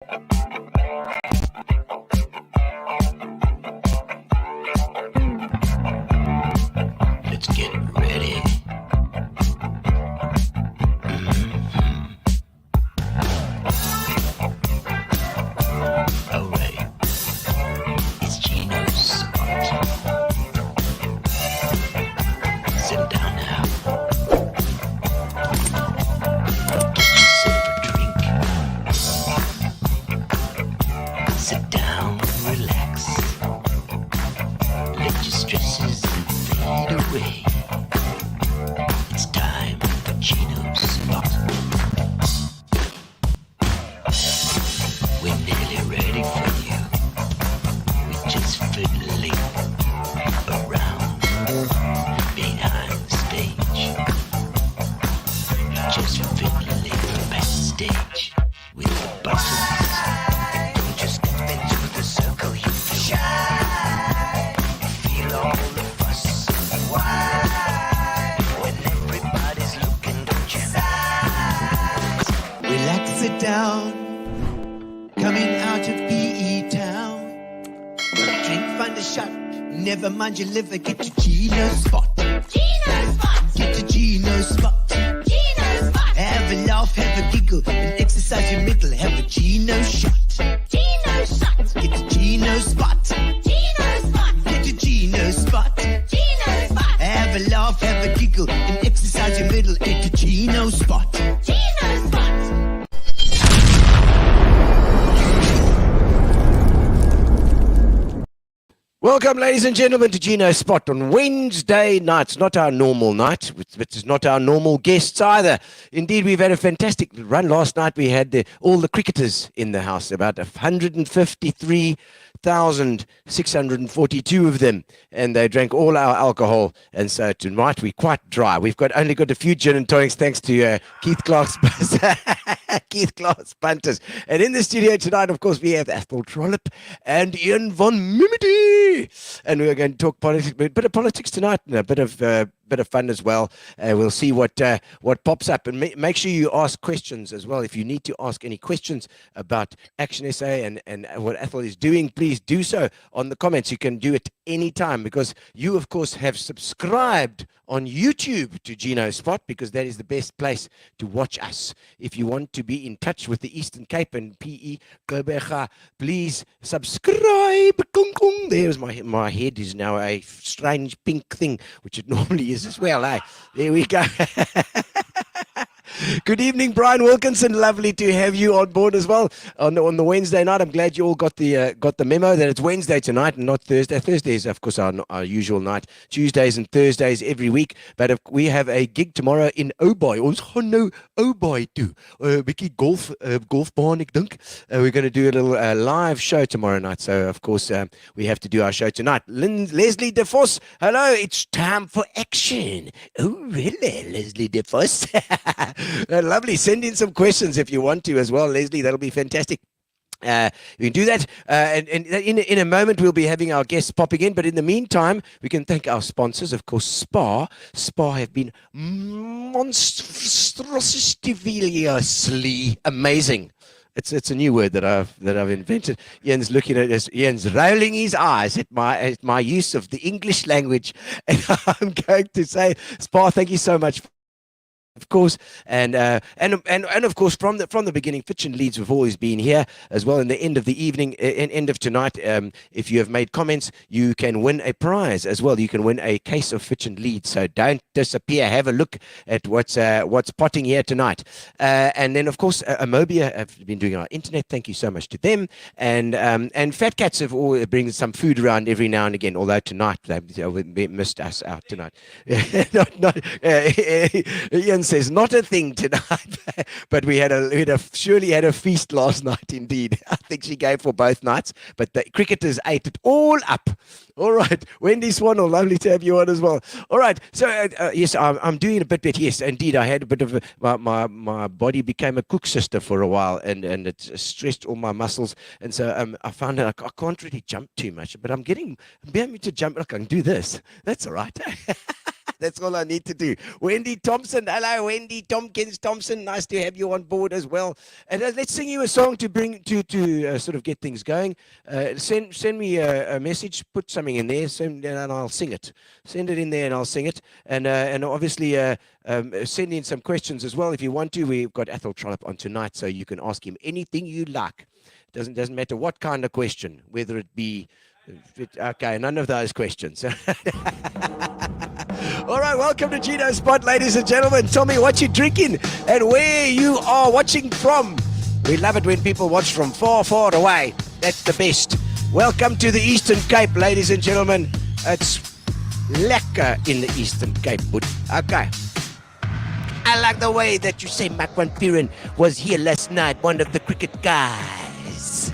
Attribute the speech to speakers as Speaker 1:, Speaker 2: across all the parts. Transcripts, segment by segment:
Speaker 1: Let's get ready. All right. It's Gino Spot. Sit down now. Get yourself a drink. Sit down and relax. Let your stresses fade away. It's time for Gino Spot. We're nearly ready for you. We're just fiddling around behind the stage. We're just fiddling backstage with the buttons. Don't just step into the circle, you feel shy. Feel all the fuss. Why? When everybody's looking, don't you sigh?
Speaker 2: Relax, sit down. Coming out of PE town. Drink, find a shot. Never mind your liver. Get to Gino Spot.
Speaker 3: Gino Spot!
Speaker 2: Get to Gino Spot.
Speaker 3: Gino Spot!
Speaker 2: Have a laugh, have a giggle, and exercise your middle. Have a Gino shot.
Speaker 3: Gino Shot!
Speaker 2: Get to Gino Spot.
Speaker 3: Gino Spot!
Speaker 2: Get to Gino Spot.
Speaker 3: Gino Spot!
Speaker 2: Have a laugh, have a giggle, and exercise your middle. Get to Gino Spot.
Speaker 3: Gino Spot!
Speaker 4: Welcome, ladies and gentlemen, to Gino Spot on Wednesday nights. Not our normal night, which is not our normal guests either. Indeed, we've had a fantastic run. Last night we had all the cricketers in the house, about 153,642 of them, and they drank all our alcohol. And so tonight we're quite dry. We've only got a few gin and tonics, thanks to Keith Clark's punters. And in the studio tonight, of course, we have Athol Trollip and Ian Von Memerty. And we're going to talk politics, a bit of politics tonight, and a bit of fun as well. We'll see what pops up, and make sure you ask questions as well. If you need to ask any questions about ActionSA and what Athol is doing, please do so on the comments. You can do it anytime, because you, of course, have subscribed on YouTube to Gino Spot, because that is the best place to watch us. If you want to be in touch with the Eastern Cape and PE, please subscribe. There's my head is now a strange pink thing, which it normally is as well. There we go. Good evening, Brian Wilkinson. Lovely to have you on board as well on the Wednesday night. I'm glad you all got the memo that it's Wednesday tonight and not Thursday. Thursday is, of course, our usual night. Tuesdays and Thursdays every week. But if we have a gig tomorrow in Obai. Ons gaan nou Obai toe. 'n bietjie golfbaan, ek dink. We're going to do a little live show tomorrow night. So, of course, we have to do our show tonight. Leslie DeVos, hello. It's time for action. Oh, really, Leslie DeVos? Lovely. Send in some questions if you want to as well, Leslie. That'll be fantastic. We can do that, and in a moment we'll be having our guests popping in, but in the meantime we can thank our sponsors, of course. Spa have been monstrously amazing. It's a new word that I've invented. Ian's looking at us. Ian's rolling his eyes at my use of the English language, and I'm going to say, Spa, thank you so much. Of course, and of course, from the beginning, Fitch and Leeds have always been here as well. In the end of the evening, end of tonight, if you have made comments, you can win a prize as well. You can win a case of Fitch and Leeds. So don't disappear. Have a look at what's potting here tonight. And then, of course, Amobia have been doing our internet. Thank you so much to them. And Fat Cats have all bring some food around every now and again. Although tonight they missed us out tonight. Ian says not a thing tonight, but we surely had a feast last night indeed. I think she gave for both nights, but the cricketers ate it all up. All right, Wendy Swan, lovely to have you on as well. All right, so yes, I'm doing a bit better. Yes, indeed, I had a bit of my body became a cook sister for a while, and it stressed all my muscles, and so I found that I can't really jump too much, but I'm being able to jump. Look, I can do this. That's all right. That's all I need to do. Wendy Thompson. Hello, Wendy Tompkins Thompson. Nice to have you on board as well. And let's sing you a song to bring to sort of get things going. Send me a message. Put something in there, and I'll sing it. Send it in there, and I'll sing it. And obviously send in some questions as well if you want to. We've got Athol Trollip on tonight, so you can ask him anything you like. Doesn't matter what kind of question, whether it be. Okay, none of those questions. All right, welcome to Gino Spot, ladies and gentlemen. Tell me what you're drinking and where you are watching from. We love it when people watch from far, far away. That's the best. Welcome to the Eastern Cape, ladies and gentlemen. It's lekker in the Eastern Cape. Okay. I like the way that you say Mark Van Buren was here last night, one of the cricket guys.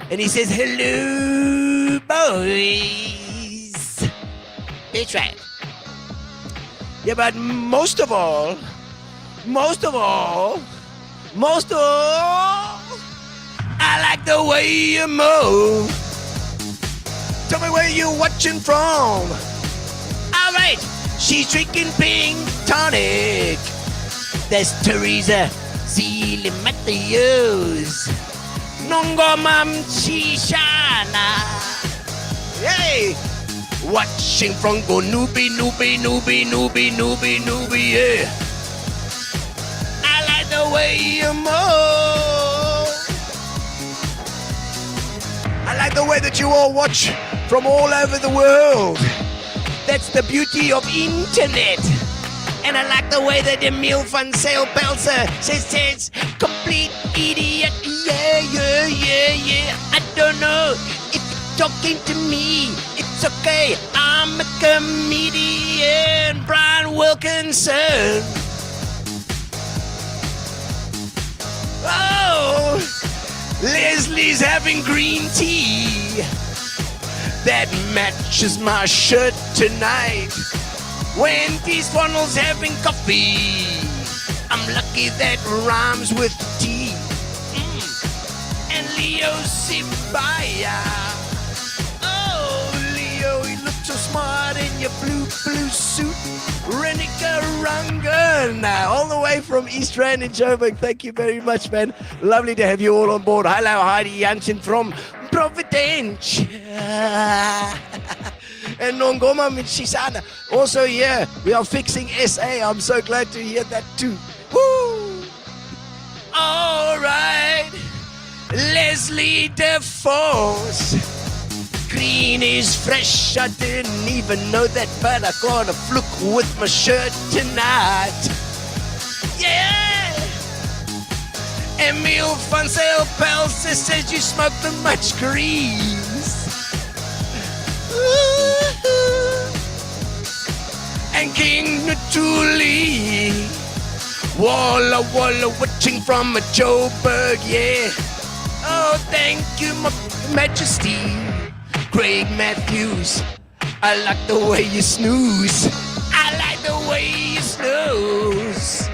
Speaker 4: And he says, hello, boys. That's right. Yeah, but most of all, I like the way you move. Tell me where you're watching from. All right, she's drinking pink tonic. That's Teresa Zili Matthews. Nongomam Chishana. Hey, watching from go nooby, yeah. I like the way you move. I like the way that you all watch from all over the world. That's the beauty of internet. And I like the way that Emil van Pelser says complete idiot. Yeah. I don't know if you're talking to me. It's okay. I'm a comedian. Brian Wilkinson. Oh, Leslie's having green tea. That matches my shirt tonight. Wendy's Funnel's having coffee. I'm lucky that rhymes with tea. And Leo Sibaya. Oh, Leo, you look so smart in your blue suit. Renica Runga, all the way from East Rand in Joburg. Thank you very much, man. Lovely to have you all on board. Hello, Heidi Janssen from Provincial. And Nongoma Michisana. Also here, we are fixing SA. I'm so glad to hear that too. Woo! All right. Leslie DeForce. Green is fresh. I didn't even know that, but I got a fluke with my shirt tonight. Yeah! Emil van Pelser says you smoke too much grease. And King Natuli. Walla watching from a Joburg, yeah. Oh, thank you, my majesty. Craig Matthews, I like the way you snooze. I like the way you snooze.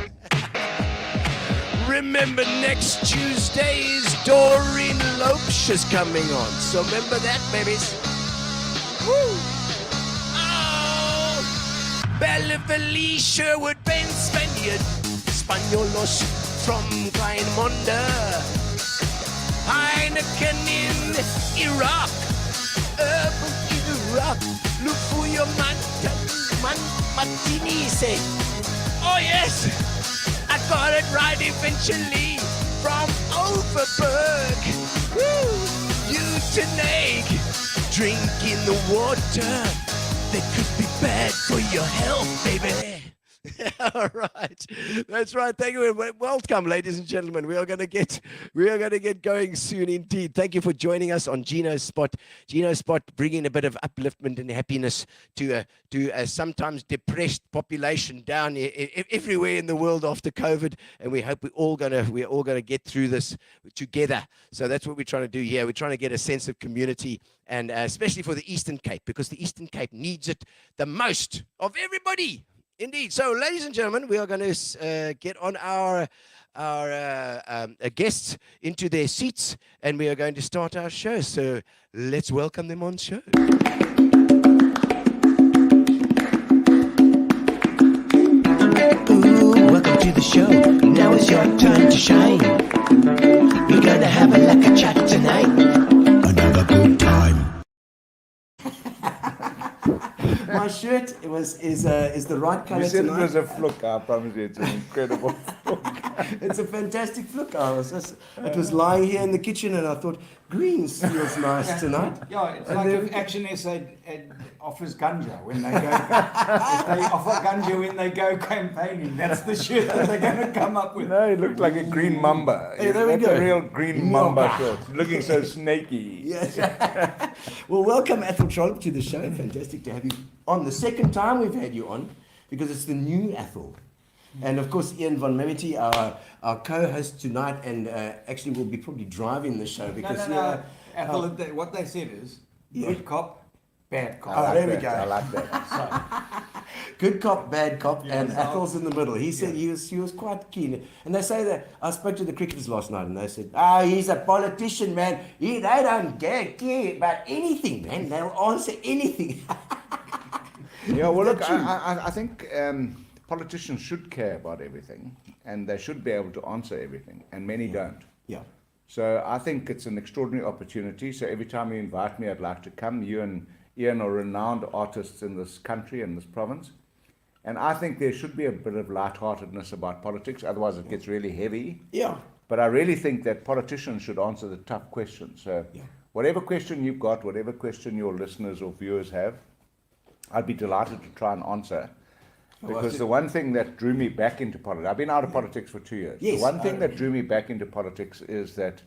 Speaker 4: Remember next Tuesday is Doreen Lopes is coming on. So remember that, babies. Woo! Oh! Belleville, Sherwood, Ben Spaniard, Spañolos from Kleinmonde, Heineken in Iraq, Iraq, Lufuyo Martini say, oh yes, I got it right eventually, from Overberg, woo, euthanatic, drinking the water that could be bad for your health, baby. All right, that's right. Thank you. Welcome, ladies and gentlemen. We are going to get going soon indeed. Thank you for joining us on Gino Spot. Gino Spot bringing a bit of upliftment and happiness to a sometimes depressed population down everywhere in the world after COVID. And we hope we're all gonna get through this together. So that's what we're trying to do here. We're trying to get a sense of community, and especially for the Eastern Cape, because the Eastern Cape needs it the most of everybody. Indeed. So, ladies and gentlemen, we are going to get on our guests into their seats, and we are going to start our show. So, let's welcome them on show.
Speaker 2: Ooh, welcome to the show. Now is your time to shine. We're gonna have a lekker chat tonight. Another good time.
Speaker 4: My shirt is the right color
Speaker 5: You said
Speaker 4: tonight.
Speaker 5: it was a fluke. I promise you, it's an incredible fluke.
Speaker 4: It's a fantastic fluke. It was lying here in the kitchen, and I thought green feels nice tonight.
Speaker 6: Yeah, it's
Speaker 4: And
Speaker 6: like
Speaker 4: then-
Speaker 6: if ActionSA offers ganja when they go. If they offer ganja when they go campaigning, that's the shit that they're going to come up with.
Speaker 5: No, it looked like a green mamba.
Speaker 4: Hey, there we
Speaker 5: That's
Speaker 4: go.
Speaker 5: a real green mamba shirt. Looking so snaky.
Speaker 4: Yes. Well, welcome, Athol Trollip, to the show. Fantastic to have you on. The second time we've had you on, because it's the new Athol. And of course, Ian Von Memerty, our co-host tonight, and actually will be probably driving the show because
Speaker 6: No. Athol, what they said is good cop, bad cop.
Speaker 4: Oh, there we go.
Speaker 5: I like that.
Speaker 4: good cop, bad cop,
Speaker 6: Yeah,
Speaker 4: and
Speaker 6: so-
Speaker 4: Athol's in the middle. He said he was quite keen. And they say that I spoke to the cricketers last night, and they said, he's a politician, man. They don't care about anything, man. They'll answer anything.
Speaker 5: Yeah, well,
Speaker 4: Is
Speaker 5: look,
Speaker 4: that true?
Speaker 5: I think politicians should care about everything, and they should be able to answer everything, and many don't.
Speaker 4: Yeah.
Speaker 5: So I think it's an extraordinary opportunity. So every time you invite me, I'd like to come. You and Ian are renowned artists in this country and this province. And I think there should be a bit of lightheartedness about politics, otherwise it gets really heavy.
Speaker 4: Yeah.
Speaker 5: But I really think that politicians should answer the tough questions. So
Speaker 4: Yeah.
Speaker 5: whatever question you've got, whatever question your listeners or viewers have, I'd be delighted to try and answer. Because the one thing that drew me back into politics, I've been out of politics for 2 years.
Speaker 4: Yes.
Speaker 5: The one thing that drew me back into politics is that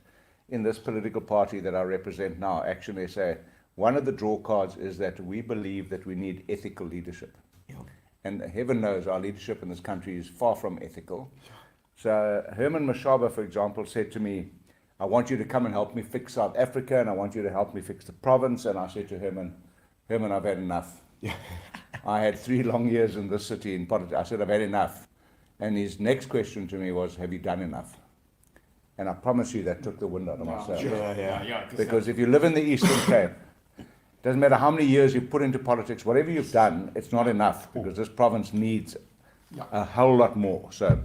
Speaker 5: in this political party that I represent now, ActionSA, one of the draw cards is that we believe that we need ethical leadership.
Speaker 4: Yeah.
Speaker 5: And heaven knows our leadership in this country is far from ethical. So Herman Mashaba, for example, said to me, I want you to come and help me fix South Africa, and I want you to help me fix the province. And I said to Herman, I've had enough. I had 3 long years in this city in politics. I said, I've had enough. And his next question to me was, have you done enough? And I promise you that took the wind out of my sails. Because if you live in the Eastern Cape, doesn't matter how many years you put into politics, whatever you've done, it's not enough, because this province needs a whole lot more. So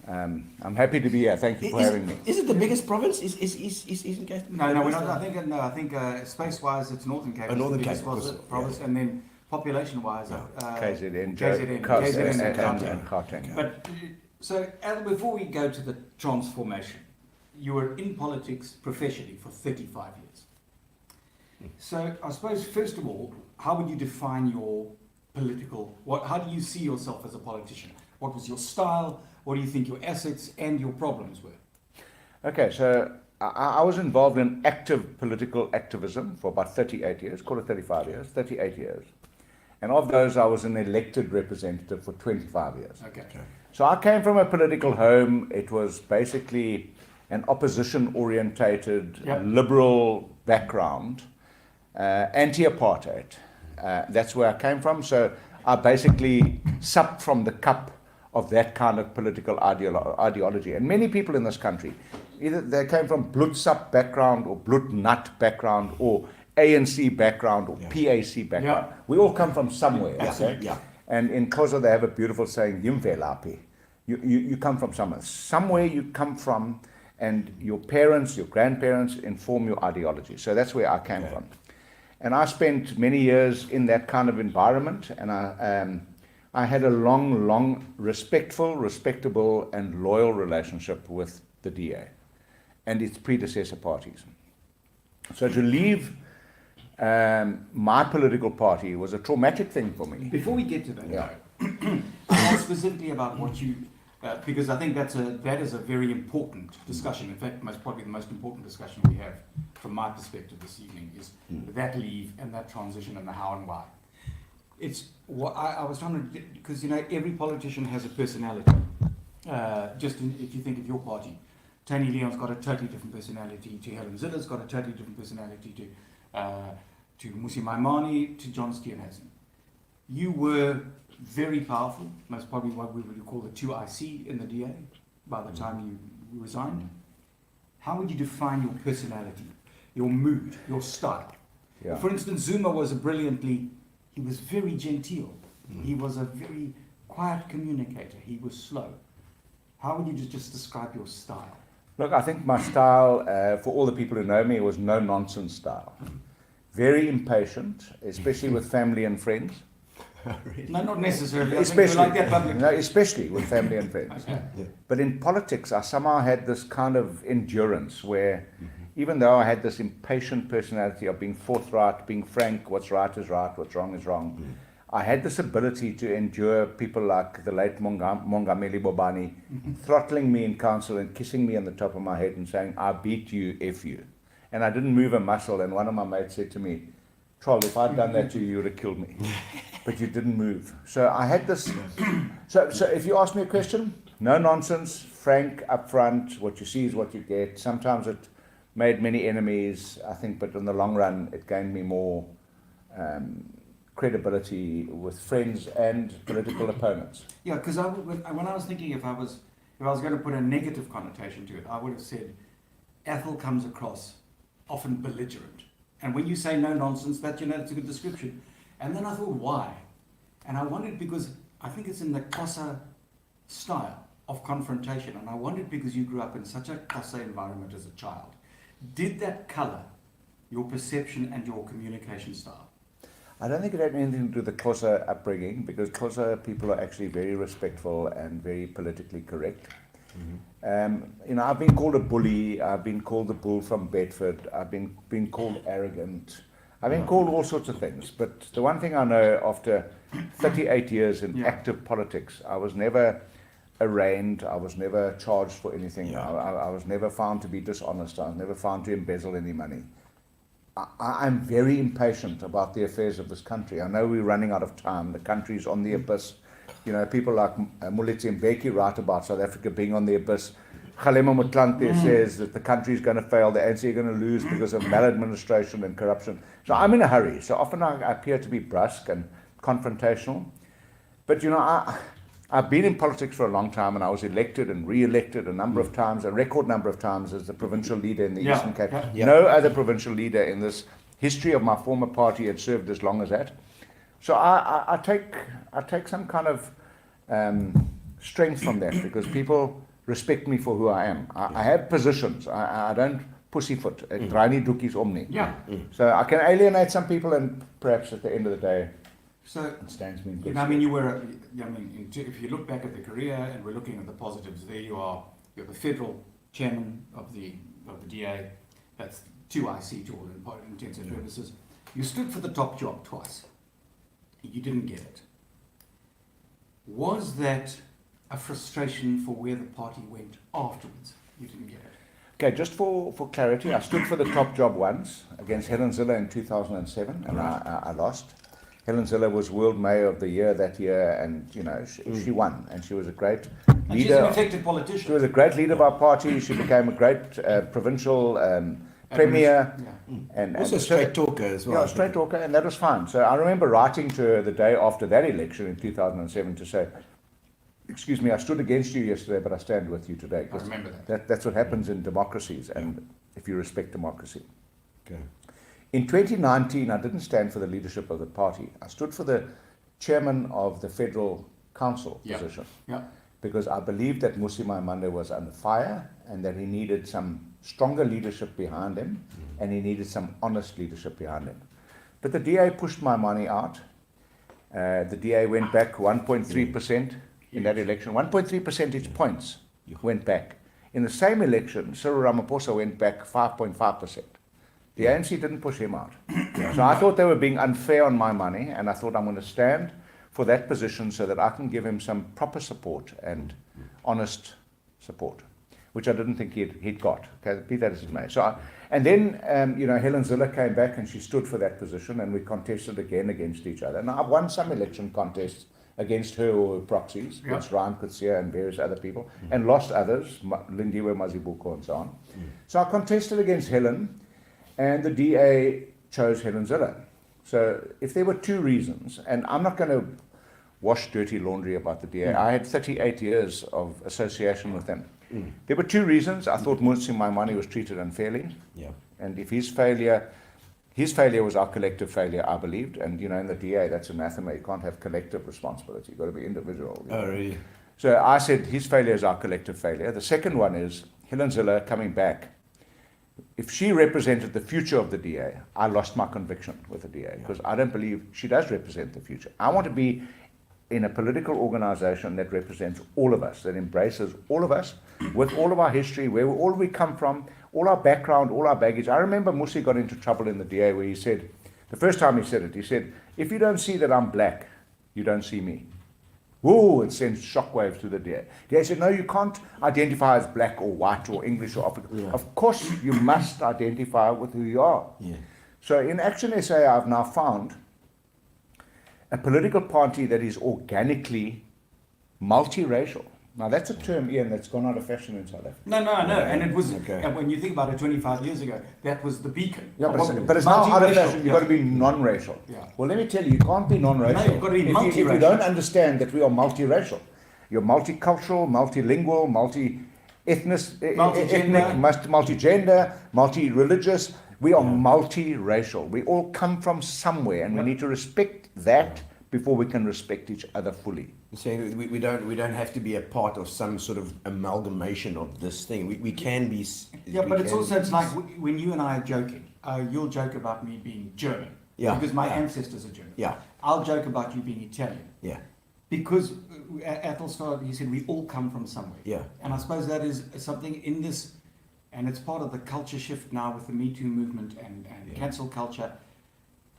Speaker 5: I'm happy to be here. Thank you for having me.
Speaker 4: Is it the biggest province? Is Eastern Cape?
Speaker 6: No, we're not. I think space-wise, it's Northern Cape.
Speaker 4: Oh, Northern
Speaker 6: It's the
Speaker 4: Cape,
Speaker 6: biggest
Speaker 4: of course,
Speaker 6: province, and then population-wise,
Speaker 5: KZN,
Speaker 6: KZN,
Speaker 5: and Gauteng.
Speaker 6: But so, Al, before we go to the transformation, you were in politics professionally for 35 years. So, I suppose first of all, how would you define your political? How do you see yourself as a politician? What was your style? What do you think your assets and your problems were?
Speaker 5: Okay, so I was involved in active political activism for about 38 years, call it 35 years, 38 years. And of those, I was an elected representative for 25 years.
Speaker 6: Okay.
Speaker 5: So I came from a political home. It was basically an opposition-orientated, liberal background, anti-apartheid. That's where I came from. So I basically supped from the cup of that kind of political ideology. And many people in this country, either they came from Bloedsup background or Bloednut background or ANC background or PAC background. We all come from somewhere. Okay? And in Xhosa they have a beautiful saying, Yimvelaphi. You come from somewhere. Somewhere you come from, and your parents, your grandparents inform your ideology. So that's where I came from. And I spent many years in that kind of environment, and I had a long, respectful, respectable, and loyal relationship with the DA and its predecessor parties. So to leave my political party was a traumatic thing for me.
Speaker 6: Before we get to that, though, specifically about what you, because I think that is a very important discussion. In fact, probably the most important discussion we have, from my perspective this evening, is that leave and that transition and the how and why. It's what I was trying to, because every politician has a personality. If you think of your party, Tony Leon's got a totally different personality to Helen Zilla's got a totally different personality to Musi Maimane, to John Steenhuisen. You were very powerful, most probably what we would call the 2IC in the DA by the time you resigned. How would you define your personality, your mood, your style? For instance, Zuma was he was very genteel. He was a very quiet communicator. He was slow. How would you just describe your style?
Speaker 5: Look, I think my style, for all the people who know me, was no-nonsense style. Very impatient, especially with family and friends.
Speaker 6: No, not necessarily. I think
Speaker 5: Especially,
Speaker 6: you like that public.
Speaker 5: no, especially with family and friends.
Speaker 6: Okay.
Speaker 5: But in politics, I somehow had this kind of endurance where, even though I had this impatient personality of being forthright, being frank, what's right is right, what's wrong is wrong, I had this ability to endure people like the late Mongameli Bobani throttling me in council and kissing me on the top of my head and saying, I beat you, F you. And I didn't move a muscle, and one of my mates said to me, Troll, if I'd done that to you, you would have killed me. But you didn't move. So I had this. So if you ask me a question, no nonsense, frank, upfront, what you see is what you get. Sometimes it made many enemies, I think, but in the long run, it gained me more credibility with friends and political opponents.
Speaker 6: Yeah, because when I was thinking if I was going to put a negative connotation to it, I would have said Athol comes across often belligerent. And when you say no nonsense, that's a good description. And then I thought, why? And I wondered because I think it's in the Xhosa style of confrontation. And I wondered because you grew up in such a Xhosa environment as a child. Did that colour your perception and your communication style?
Speaker 5: I don't think it had anything to do with the Xhosa upbringing, because Xhosa people are actually very respectful and very politically correct. I've been called a bully, I've been called the bull from Bedford, I've been called arrogant, I've been called all sorts of things. But the one thing I know, after 38 years in active politics, I was never arraigned, I was never charged for anything, I was never found to be dishonest, I was never found to embezzle any money. I'm very impatient about the affairs of this country. I know we're running out of time, the country's on the abyss. People like Mulitsi and Mbeki write about South Africa being on the abyss. Kgalema Motlanthe says that the country is going to fail, the ANC are going to lose because of maladministration and corruption. So I'm in a hurry. So often I appear to be brusque and confrontational. But I've been in politics for a long time, and I was elected and re-elected a number of times, a record number of times, as the provincial leader in the Eastern Cape. No other provincial leader in this history of my former party had served as long as that. So I take some kind of strength from that, because people respect me for who I am. I have positions. I don't pussyfoot. Draai doekies om nie.
Speaker 6: Yeah.
Speaker 5: So I can alienate some people, and perhaps at the end of the day,
Speaker 6: So,
Speaker 5: it stands me in good
Speaker 6: if you look back at the career, and we're looking at the positives, there you are. You're the federal chairman of the DA. That's 2IC to all intents and purposes. You stood for the top job twice. You didn't get it. Was that a frustration for where the party went afterwards? You didn't get it.
Speaker 5: Okay, just for clarity, I stood for the top job once against Helen Zille in 2007, and I lost. Helen Zille was World Mayor of the Year that year, and she won, and she was a great leader.
Speaker 6: And she's an effective politician.
Speaker 5: She was a great leader of our party. She became a great provincial premier, and
Speaker 4: Also straight talker as well.
Speaker 5: Yeah, straight talker, and that was fine. So I remember writing to her the day after that election in 2007 to say, excuse me, I stood against you yesterday, but I stand with you today.
Speaker 6: I remember that.
Speaker 5: That's what happens in democracies, and if you respect democracy.
Speaker 4: Okay.
Speaker 5: In 2019, I didn't stand for the leadership of the party. I stood for the chairman of the Federal Council position, because I believed that Mmusi Maimane was under fire, and that he needed some stronger leadership behind him, and he needed some honest leadership behind him. But the DA pushed Maimane out. The DA went back 1.3% in that election. 1.3 percentage points went back. In the same election, Cyril Ramaphosa went back 5.5%. The ANC didn't push him out. So I thought they were being unfair on my money, and I thought I'm going to stand for that position so that I can give him some proper support and honest support, which I didn't think he'd got. Okay, be that as it may. So, and then Helen Zille came back and she stood for that position, and we contested again against each other. And I've won some election contests against her or her proxies, against Ryan Coetzee and various other people, and lost others, Lindiwe Mazibuko and so on. So I contested against Helen, and the DA chose Helen Zille. So if there were two reasons, and I'm not going to wash dirty laundry about the DA, I had 38 years of association with them. There were two reasons. I thought Mmusi Maimane was treated unfairly, and if his failure His failure was our collective failure, I believed. And, you know, in the DA, that's anathema. You can't have collective responsibility. You've got to be individual. You know.
Speaker 4: Oh, really?
Speaker 5: So I said his failure is our collective failure. The second one is Helen Ziller coming back. If she represented the future of the DA, I lost my conviction with the DA because I don't believe she does represent the future. I want to be in a political organization that represents all of us, that embraces all of us with all of our history, where all we come from, all our background, all our baggage. I remember Musi got into trouble in the DA where he said, the first time he said it, he said, if you don't see that I'm black, you don't see me. Whoa, it sends shockwaves to the DA. DA said, no, you can't identify as black or white or English or African.
Speaker 4: Yeah.
Speaker 5: Of course, you must identify with who you are.
Speaker 4: Yeah.
Speaker 5: So in ActionSA, I've now found a political party that is organically multiracial. Now, that's a term, Ian, that's gone out of fashion in South Africa.
Speaker 6: No, and it was,
Speaker 4: Okay.
Speaker 6: and when you think about it, 25 years ago, that was the beacon.
Speaker 5: Yeah,
Speaker 6: of
Speaker 5: but
Speaker 6: what-
Speaker 5: it's now out of
Speaker 6: multiracial,
Speaker 5: fashion. You've
Speaker 6: yeah.
Speaker 5: got to be non-racial.
Speaker 6: Yeah.
Speaker 5: Well, let me tell you, you can't be non-racial
Speaker 6: No, you've got to be
Speaker 5: if you
Speaker 6: multiracial.
Speaker 5: don't understand that we are multiracial. You're multicultural, multilingual, multi-ethnic,
Speaker 6: Multigender.
Speaker 5: multi-gender, multi-religious. We are multiracial. We all come from somewhere, and we need to respect that before we can respect each other fully.
Speaker 4: You're saying we don't have to be a part of some sort of amalgamation of this thing. We can be.
Speaker 6: Yeah,
Speaker 4: we
Speaker 6: but it's
Speaker 4: can-
Speaker 6: also, it's like when you and I are joking, you'll joke about me being German.
Speaker 4: Yeah,
Speaker 6: Because my
Speaker 4: yeah.
Speaker 6: ancestors are German.
Speaker 4: Yeah.
Speaker 6: I'll joke about you being Italian.
Speaker 4: Yeah.
Speaker 6: Because Athol started, he said, we all come from somewhere.
Speaker 4: Yeah.
Speaker 6: And I suppose that is something in this, and it's part of the culture shift now with the Me Too movement and cancel culture.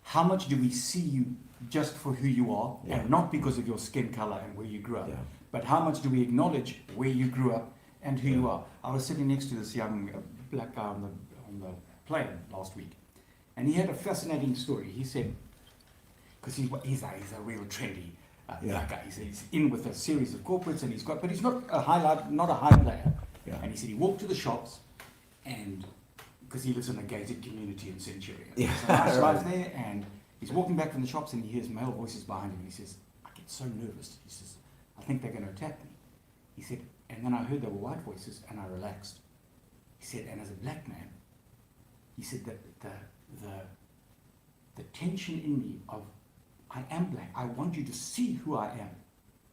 Speaker 6: How much do we see you just for who you are,
Speaker 4: Yeah.
Speaker 6: and not because of your skin color and where you grew up,
Speaker 4: Yeah.
Speaker 6: but how much do we acknowledge where you grew up and who you are? I was sitting next to this young black guy on the plane last week, and he had a fascinating story. He said, because he's a real trendy black guy. He's in with a series of corporates, and but he's not a high player.
Speaker 4: Yeah.
Speaker 6: And he said he walked to the shops, and because he lives in a gated community in Centurion,
Speaker 4: Yeah.
Speaker 6: there's a nice life there, and he's walking back from the shops, and he hears male voices behind him, and he says, I get so nervous. He says, I think they're going to attack me. He said, and then I heard they were white voices, and I relaxed. He said, and as a black man, he said that the tension in me of, I am black, I want you to see who I am.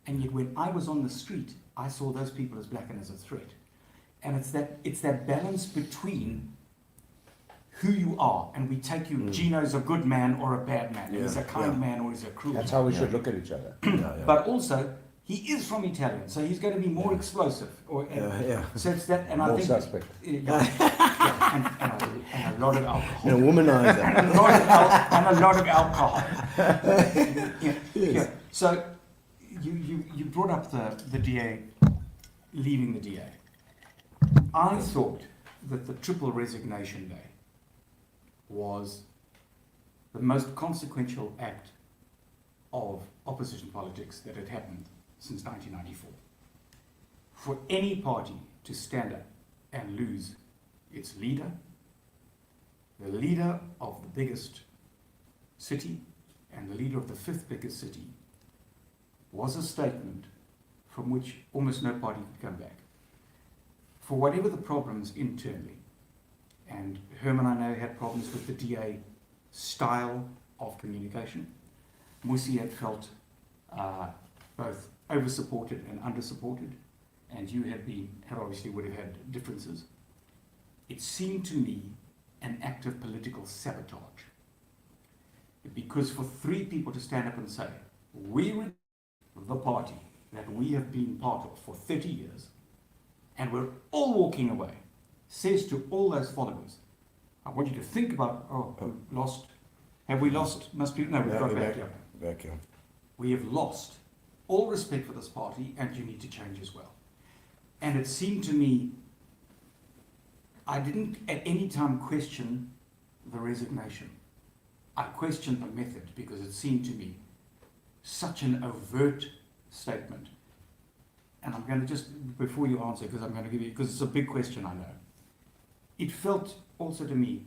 Speaker 6: And yet when I was on the street, I saw those people as black and as a threat. And it's that balance between who you are, and we take you, Gino's a good man or a bad man, he's a kind man or he's a cruel
Speaker 5: That's
Speaker 6: man.
Speaker 5: how we should look at each other.
Speaker 6: But also, he is from Italian, so he's going to be more explosive. So it's that, and I
Speaker 5: More
Speaker 6: think
Speaker 5: suspect.
Speaker 6: and a lot of alcohol.
Speaker 4: And a womanizer.
Speaker 6: And a lot of alcohol. Yeah. So you brought up the DA, leaving the DA. I thought that the triple resignation day was the most consequential act of opposition politics that had happened since 1994. For any party to stand up and lose its leader, the leader of the biggest city and the leader of the fifth biggest city, was a statement from which almost no party could come back. For whatever the problems internally, and Herman, I know, had problems with the DA style of communication. Musi had felt both over-supported and under-supported, and you had obviously would have had differences. It seemed to me an act of political sabotage. Because for three people to stand up and say, we were the party that we have been part of for 30 years, and we're all walking away, says to all those followers, I want you to think about, we've lost, have we lost, must be, no, we've got back here.
Speaker 4: Back here.
Speaker 6: We have lost all respect for this party, and you need to change as well. And it seemed to me, I didn't at any time question the resignation. I questioned the method, because it seemed to me such an overt statement. And I'm going to just, before you answer, because I'm going to give you, because it's a big question, I know. It felt also to me,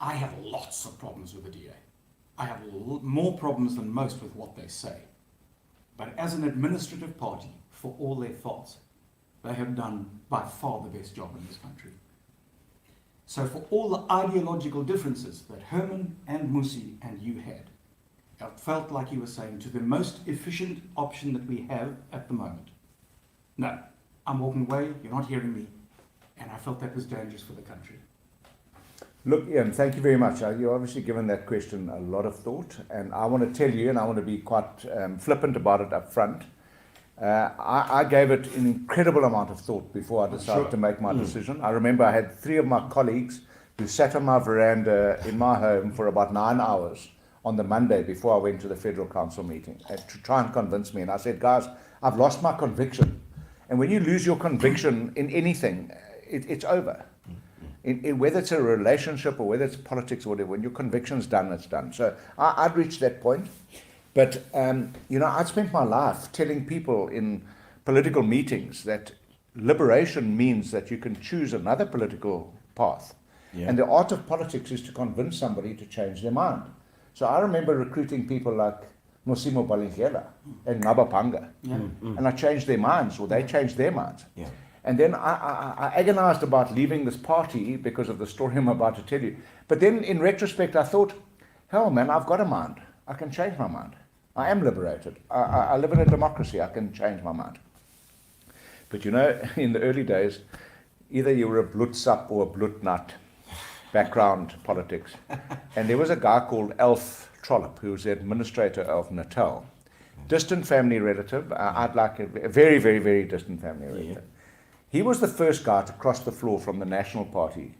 Speaker 6: I have lots of problems with the DA. I have more problems than most with what they say. But as an administrative party, for all their faults, they have done by far the best job in this country. So for all the ideological differences that Herman and Musi and you had, I felt like you were saying to the most efficient option that we have at the moment. No, I'm walking away, you're not hearing me. And I felt that was dangerous for the country.
Speaker 5: Look, Ian, thank you very much. You've obviously given that question a lot of thought, and I want to tell you, and I want to be quite flippant about it up front. I gave it an incredible amount of thought before I decided to make my decision. I remember I had 3 of my colleagues who sat on my veranda in my home for about 9 hours on the Monday before I went to the Federal Council meeting to try and convince me. And I said, guys, I've lost my conviction. And when you lose your conviction in anything, it's over. Whether it's a relationship or whether it's politics or whatever, when your conviction's done, it's done. So I'd reached that point. But, I'd spent my life telling people in political meetings that liberation means that you can choose another political path. Yeah. And the art of politics is to convince somebody to change their mind. So I remember recruiting people like Mosimo Balingela and Ngabapanga. Yeah. And I changed their minds, or they changed their minds. Yeah. And then I agonized about leaving this party because of the story I'm about to tell you. But then in retrospect, I thought, hell, man, I've got a mind. I can change my mind. I am liberated. I live in a democracy. I can change my mind. But in the early days, either you were a bloedsap or a bloednut, background politics. And there was a guy called Athol Trollip, who was the administrator of Natal. Distant family relative. I'd like a very, very, very distant family relative. Yeah. He was the first guy to cross the floor from the National Party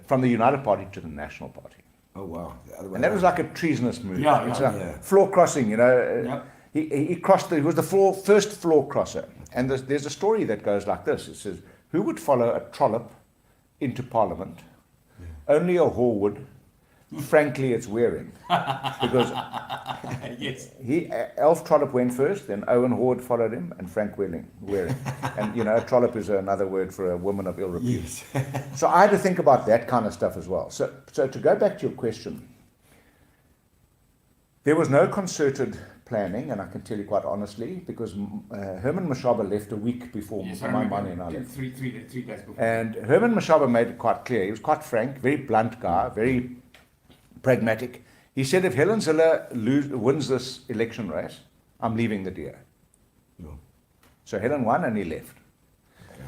Speaker 5: from the United Party to the National Party.
Speaker 4: Oh, wow.
Speaker 5: And that was like a treasonous move.
Speaker 6: Yeah,
Speaker 5: it's a floor crossing, Yep. He crossed, he was the first floor crosser. And there's a story that goes like this. It says, who would follow a Trollip into Parliament? Yeah. Only a whore would. Frankly, it's wearing. Because
Speaker 6: yes.
Speaker 5: Athol Trollip went first, then Owen Horde followed him, and Frank wearing. And, a Trollip is another word for a woman of ill repute. Yes. So I had to think about that kind of stuff as well. So to go back to your question, there was no concerted planning, and I can tell you quite honestly, because Herman Mashaba left a week before my money and I left.
Speaker 6: Three days before.
Speaker 5: And Herman Mashaba made it quite clear. He was quite frank, very blunt guy, very pragmatic. He said, if Helen Zille wins this election race, I'm leaving the DA. No. So Helen won and he left. Okay.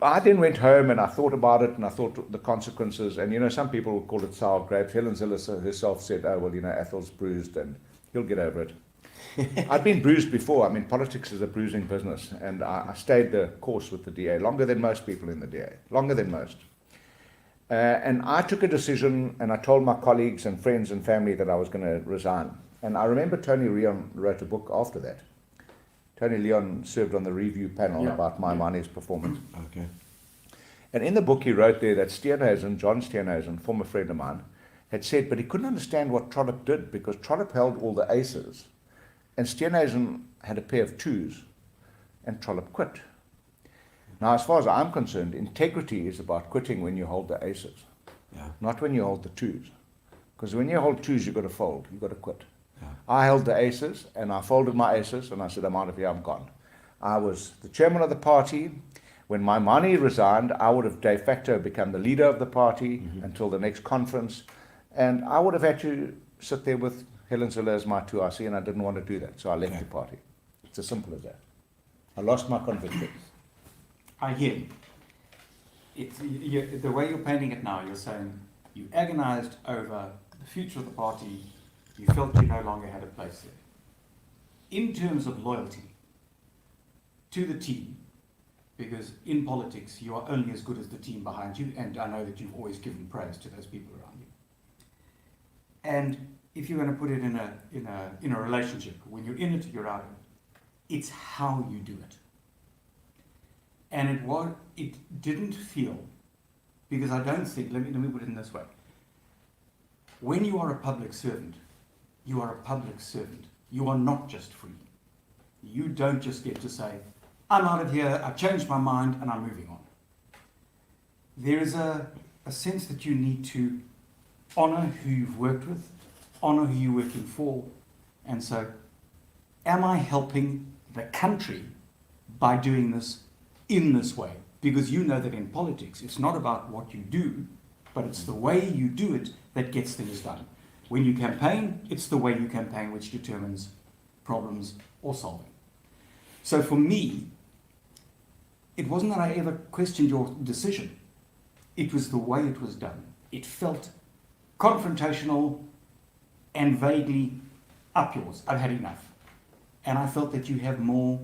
Speaker 5: I then went home and I thought about it and I thought the consequences. And, some people will call it sour grapes. Helen Zille herself said, oh, well, Athol's bruised and he'll get over it. I'd been bruised before. I mean, politics is a bruising business. And I stayed the course with the DA, longer than most people in the DA, longer than most. And I took a decision, and I told my colleagues and friends and family that I was going to resign. And I remember Tony Leon wrote a book after that. Tony Leon served on the review panel about my money's performance. Okay. And in the book he wrote there that John Steenhuisen, former friend of mine, had said, but he couldn't understand what Trollip did because Trollip held all the aces, and Steenhuisen had a pair of twos, and Trollip quit. Now, as far as I'm concerned, integrity is about quitting when you hold the aces, not when you hold the twos. Because when you hold twos, you've got to fold, you've got to quit. Yeah. I held the aces, and I folded my aces, and I said, I'm out of here, I'm gone. I was the chairman of the party. When my money resigned, I would have de facto become the leader of the party until the next conference, and I would have had to sit there with Helen Zille as my 2RC, and I didn't want to do that, so I left the party. It's as simple as that. I lost my conviction.
Speaker 6: I hear you. The way you're painting it now, you're saying you agonized over the future of the party, you felt you no longer had a place there. In terms of loyalty to the team, because in politics you are only as good as the team behind you, and I know that you've always given praise to those people around you. And if you're going to put it in a relationship, when you're in it, you're out of it. It's how you do it. And it didn't feel, because I don't think, let me put it in this way. When you are a public servant, you are a public servant. You are not just free. You don't just get to say, I'm out of here, I've changed my mind, and I'm moving on. There is a sense that you need to honor who you've worked with, honor who you're working for, and so, am I helping the country by doing this in this way? because you know that in politics, it's not about what you do, but it's the way you do it that gets things done. When you campaign, it's the way you campaign which determines problems or solving. So for me, it wasn't that I ever questioned your decision. It was the way it was done. It felt confrontational and vaguely up yours. I've had enough. And I felt that you have more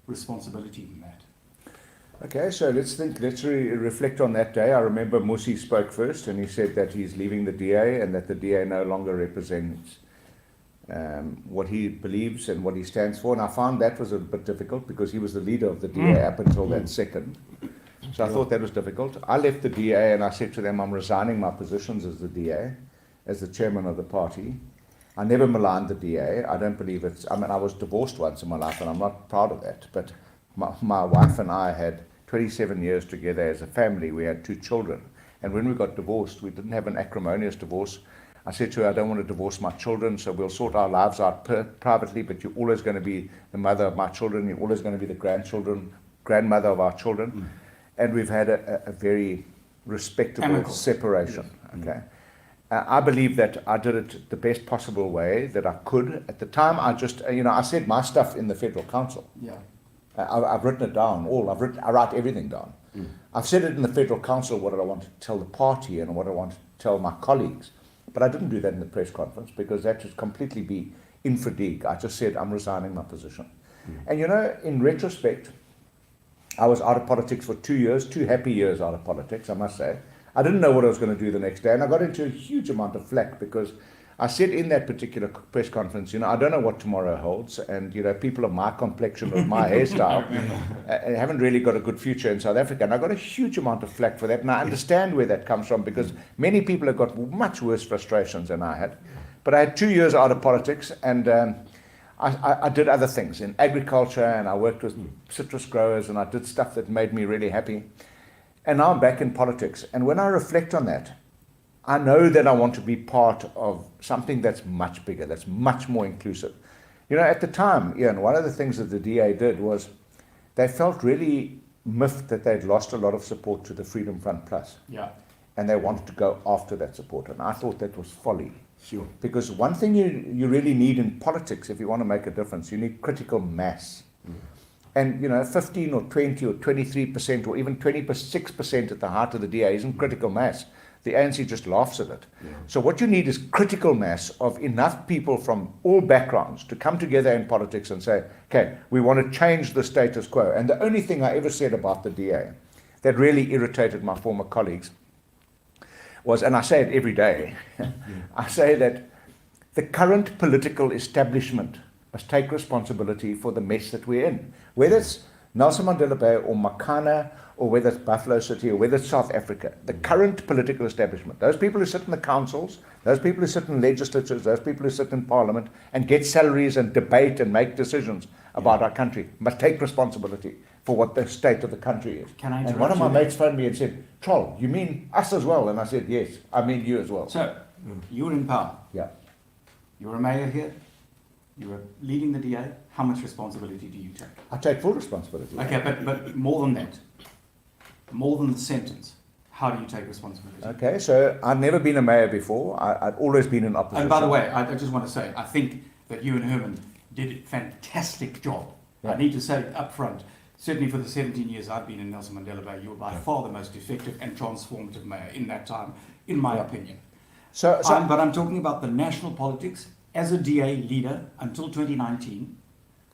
Speaker 6: responsibility than that.
Speaker 5: Okay, so let's reflect on that day. I remember Musi spoke first, and he said that he's leaving the DA and that the DA no longer represents what he believes and what he stands for. And I found that was a bit difficult because he was the leader of the DA up until that second. So I thought that was difficult. I left the DA and I said to them, I'm resigning my positions as the DA, as the chairman of the party. I never maligned the DA. I don't believe it's, I mean, I was divorced once in my life and I'm not proud of that. But my wife and I had 27 years together as a family. We had 2 children. And when we got divorced, we didn't have an acrimonious divorce. I said to her, I don't want to divorce my children, so we'll sort our lives out privately, but you're always going to be the mother of my children. You're always going to be the grandmother of our children. And we've had a very respectable
Speaker 6: Amicable
Speaker 5: separation. Okay. I believe that I did it the best possible way that I could. At the time, I just, I said my stuff in the Federal Council.
Speaker 6: Yeah.
Speaker 5: I've written it down, I write everything down. I've said it in the Federal Council, what I want to tell the party and what I want to tell my colleagues. But I didn't do that in the press conference because that would completely be infra-dig. I just said, I'm resigning my position. And in retrospect, I was out of politics for 2 years, 2 happy years out of politics, I must say. I didn't know what I was going to do the next day, and I got into a huge amount of flack because I said in that particular press conference, I don't know what tomorrow holds, and people of my complexion, of my hairstyle, haven't really got a good future in South Africa. And I got a huge amount of flack for that, and I understand where that comes from because many people have got much worse frustrations than I had. But I had 2 years out of politics, and I did other things in agriculture, and I worked with citrus growers, and I did stuff that made me really happy. And now I'm back in politics, and when I reflect on that, I know that I want to be part of something that's much bigger, that's much more inclusive. At the time, Ian, one of the things that the DA did was they felt really miffed that they'd lost a lot of support to the Freedom Front Plus.
Speaker 6: Yeah.
Speaker 5: And they wanted to go after that support. And I thought that was folly.
Speaker 4: Sure.
Speaker 5: Because one thing you really need in politics, if you want to make a difference, you need critical mass. And 15 or 20 or 23% or even 26% at the heart of the DA isn't critical mass. The ANC just laughs at it. Yeah. So what you need is critical mass of enough people from all backgrounds to come together in politics and say, okay, we want to change the status quo. And the only thing I ever said about the DA that really irritated my former colleagues was, and I say it every day, I say that the current political establishment must take responsibility for the mess that we're in. Whether it's Nelson Mandela Bay or Makana, or whether it's Buffalo City, or whether it's South Africa, the current political establishment, those people who sit in the councils, those people who sit in legislatures, those people who sit in parliament and get salaries and debate and make decisions about our country, must take responsibility for what the state of the country is.
Speaker 6: Can I
Speaker 5: and one of my mates phoned me and said, Troll, you mean us as well? And I said, yes, I mean you as well.
Speaker 6: So, you're in power.
Speaker 5: Yeah.
Speaker 6: You're a mayor here. You're leading the DA. How much responsibility do you take?
Speaker 5: I take full responsibility.
Speaker 6: Okay, but more than that. More than the sentence. How do you take responsibility?
Speaker 5: Okay, so I've never been a mayor before. I've always been in opposition.
Speaker 6: And by the way, I just want to say, I think that you and Herman did a fantastic job.
Speaker 5: Yeah.
Speaker 6: I need to say up front, certainly for the 17 years I've been in Nelson Mandela Bay, you were by far the most effective and transformative mayor in that time, in my opinion.
Speaker 5: So
Speaker 6: But I'm talking about the national politics. As a DA leader until 2019,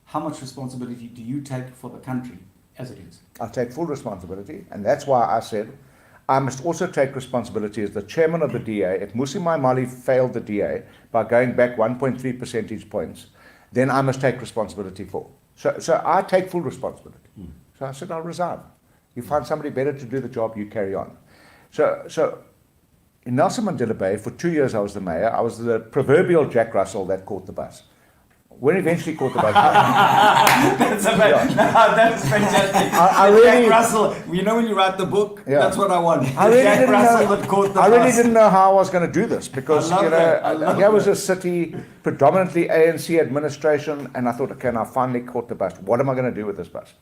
Speaker 6: how much responsibility do you take for the country as it is?
Speaker 5: I take full responsibility, and that's why I said I must also take responsibility as the chairman of the DA. If Musi Maimali failed the DA by going back 1.3 percentage points, then I must take responsibility for. So I take full responsibility. So I said, I'll resign. You find somebody better to do the job, you carry on. So in Nelson Mandela Bay, for 2 years I was the mayor. I was the proverbial Jack Russell that caught the bus. When eventually caught the bus.
Speaker 6: That's fantastic.
Speaker 5: I really,
Speaker 6: Jack Russell, when you write the book, that's what I want.
Speaker 5: I really
Speaker 6: Jack Russell that caught the bus.
Speaker 5: I really didn't know how I was going to do this because here was a city, predominantly ANC administration, and I thought, okay, now I finally caught the bus. What am I going to do with this bus?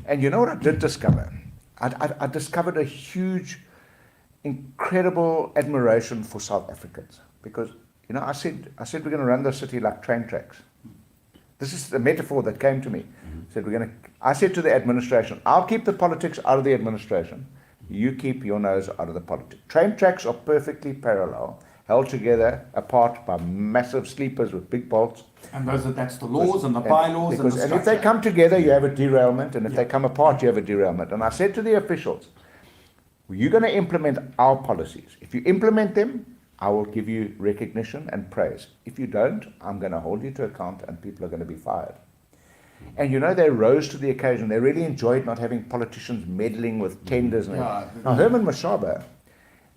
Speaker 5: And you know what I did discover? I discovered a huge, incredible admiration for South Africans because, you know, I said we're going to run the city like train tracks. This is the metaphor that came to me. I said to the administration, I'll keep the politics out of the administration. You keep your nose out of the politics. Train tracks are perfectly parallel, held together apart by massive sleepers with big bolts.
Speaker 6: And that's the laws and the bylaws and the
Speaker 5: And if they
Speaker 6: structure.
Speaker 5: come together, you have a derailment, and if they come apart, you have a derailment. And I said to the officials, you're going to implement our policies. If you implement them, I will give you recognition and praise. If you don't, I'm going to hold you to account, and people are going to be fired. And you know, they rose to the occasion. They really enjoyed not having politicians meddling with tenders. And Now, Herman Mashaba